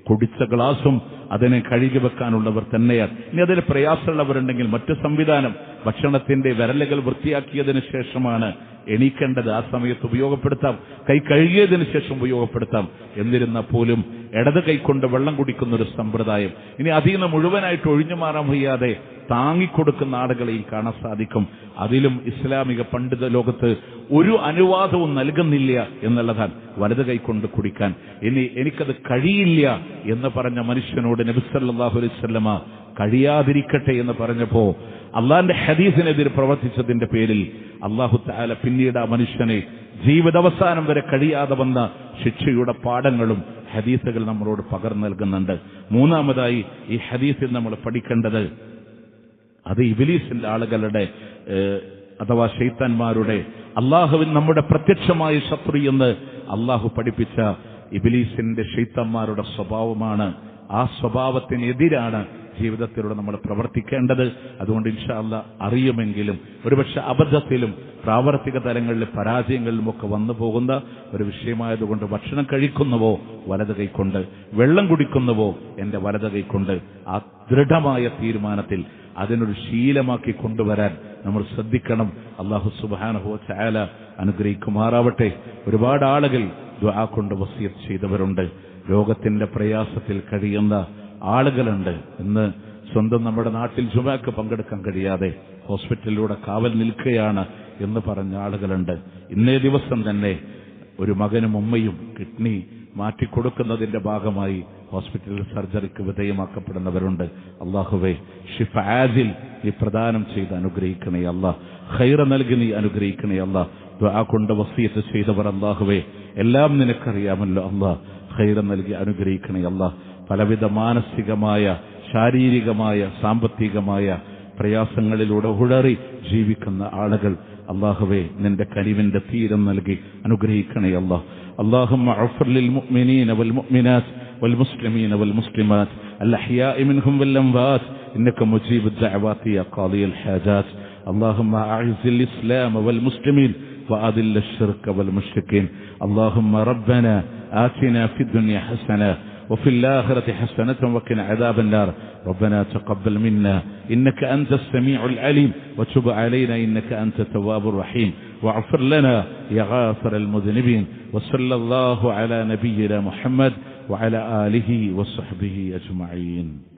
കുടിച്ച ഗ്ലാസും അതിനെ കഴുകി വെക്കാനുള്ളവർ തന്നെയാണ്. ഇനി അതിൽ പ്രയാസമുള്ളവരുണ്ടെങ്കിൽ മറ്റു സംവിധാനം, ഭക്ഷണത്തിന്റെ വിരലുകൾ വൃത്തിയാക്കിയതിനു ശേഷമാണ് എണീക്കേണ്ടത്, ആ സമയത്ത് ഉപയോഗപ്പെടുത്താം, കൈ കഴുകിയതിനു ശേഷം ഉപയോഗപ്പെടുത്താം. എന്നിരുന്നാൽ പോലും ഇടത് കൈകൊണ്ട് വെള്ളം കുടിക്കുന്ന ഒരു സമ്പ്രദായം ഇനി അതിൽ നിന്ന് മുഴുവനായിട്ട് ഒഴിഞ്ഞു മാറാൻ വയ്യാതെ താങ്ങിക്കൊടുക്കുന്ന ആളുകളെയും കാണാൻ സാധിക്കും. അതിലും ഇസ്ലാമിക പണ്ഡിത ലോകത്ത് ഒരു അനുവാദവും നൽകുന്നില്ല എന്നുള്ളതാണ് വലത് കൈകൊണ്ട് കുടിക്കാൻ. ഇനി എനിക്കത് കഴിയില്ല എന്ന് പറഞ്ഞ മനുഷ്യനോട് നബി സല്ലല്ലാഹു അലൈഹി വസല്ലമ കഴിയാതിരിക്കട്ടെ എന്ന് പറഞ്ഞപ്പോ അള്ളാന്റെ ഹദീസിനെതിരെ പ്രവർത്തിച്ചതിന്റെ പേരിൽ അല്ലാഹു തആല പിന്നീട് ആ മനുഷ്യനെ ജീവിതാവസാനം വരെ കഴിയാതെ വന്ന ശിക്ഷയുടെ പാഠങ്ങളും ഹദീസുകൾ നമ്മളോട് പകർന്നു നൽകുന്നുണ്ട്. മൂന്നാമതായി ഈ ഹദീസിൽ നമ്മൾ പഠിക്കേണ്ടത്, അത് ഇബ്ലീസിന്റെ ആളുകളുടെ അഥവാ ശൈത്താന്മാരുടെ, അള്ളാഹുവിൻ നമ്മുടെ പ്രത്യക്ഷമായ ശത്രു എന്ന് അള്ളാഹു പഠിപ്പിച്ച ഇബ്ലീസിന്റെ ശൈത്താന്മാരുടെ സ്വഭാവമാണ്. ആ സ്വഭാവത്തിനെതിരാണ് ജീവിതത്തിലൂടെ നമ്മൾ പ്രവർത്തിക്കേണ്ടത്. അതുകൊണ്ട് ഇൻഷാ അല്ലാഹ് അറിയുമെങ്കിലും ഒരുപക്ഷെ അബദ്ധത്തിലും പ്രാവർത്തിക തലങ്ങളിലെ പരാജയങ്ങളിലുമൊക്കെ വന്നു പോകുന്ന ഒരു വിഷയമായതുകൊണ്ട് ഭക്ഷണം കഴിക്കുന്നുവോ വലത് കൈക്കൊണ്ട്, വെള്ളം കുടിക്കുന്നുവോ എന്റെ വലത് കൈക്കൊണ്ട്, ആ ദൃഢമായ തീരുമാനത്തിൽ അതിനൊരു ശീലമാക്കി കൊണ്ടുവരാൻ നമ്മൾ ശ്രദ്ധിക്കണം. അല്ലാഹു സുബ്ഹാനഹു വ തആല അനുഗ്രഹിക്കുമാറാവട്ടെ. ഒരുപാട് ആളുകൾ ദുആ കൊണ്ട് വസിയത്ത് ചെയ്തവരുണ്ട്. രോഗത്തിന്റെ പ്രയാസത്തിൽ കഴിയുന്ന ആളുകളുണ്ട്. ഇന്ന് സ്വന്തം നമ്മുടെ നാട്ടിൽ ജുമാക്ക് പങ്കെടുക്കാൻ കഴിയാതെ ഹോസ്പിറ്റലിലൂടെ കാവൽ നിൽക്കുകയാണ് എന്ന് പറഞ്ഞ ആളുകളുണ്ട്. ഇന്നേ ദിവസം തന്നെ ഒരു മകനും ഉമ്മയും കിഡ്നി മാറ്റിക്കൊടുക്കുന്നതിന്റെ ഭാഗമായി ഹോസ്പിറ്റലിൽ സർജറിക്ക് വിധേയമാക്കപ്പെടുന്നവരുണ്ട്. അല്ലാഹുവേ, ഷിഫ ആജിൽ നീ പ്രദാനം ചെയ്ത് അനുഗ്രഹിക്കണേ അല്ലാഹ്, ഖൈർ നൽകി നീ അനുഗ്രഹിക്കണേ അല്ലാഹ്. ദുആ കൊണ്ട് വസിയത്ത് ചെയ്തവർ അല്ലാഹുവേ എല്ലാം നിനക്കറിയാമല്ലോ അല്ലാഹ്, ഖൈർ നൽകി അനുഗ്രഹിക്കണേ അല്ലാഹ്. പലവിധ മാനസികമായ, ശാരീരികമായ, സാമ്പത്തികമായ പ്രയാസങ്ങളിലൂടെ ഉഴറി ജീവിക്കുന്ന ആളുകൾ അല്ലാഹുവേ നിന്റെ കനിവിന്റെ തീരം നൽകി അനുഗ്രഹിക്കണേ അല്ലാഹ്. اللهم اغفر للمؤمنين والمؤمنات والمسلمين والمسلمات الأحياء منهم والأموات إنك مجيب الدعوات يا قاضي الحاجات. اللهم أعز الإسلام والمسلمين وأذل الشرك والمشركين. اللهم ربنا آتنا في الدنيا حسنة وفي الآخرة حسنة وقنا عذاب النار. ربنا تقبل منا إنك أنت السميع العليم وتب علينا إنك أنت التواب الرحيم واغفر لنا يا غافر المذنبين. وصلى الله على نبينا محمد وعلى آله وصحبه أجمعين.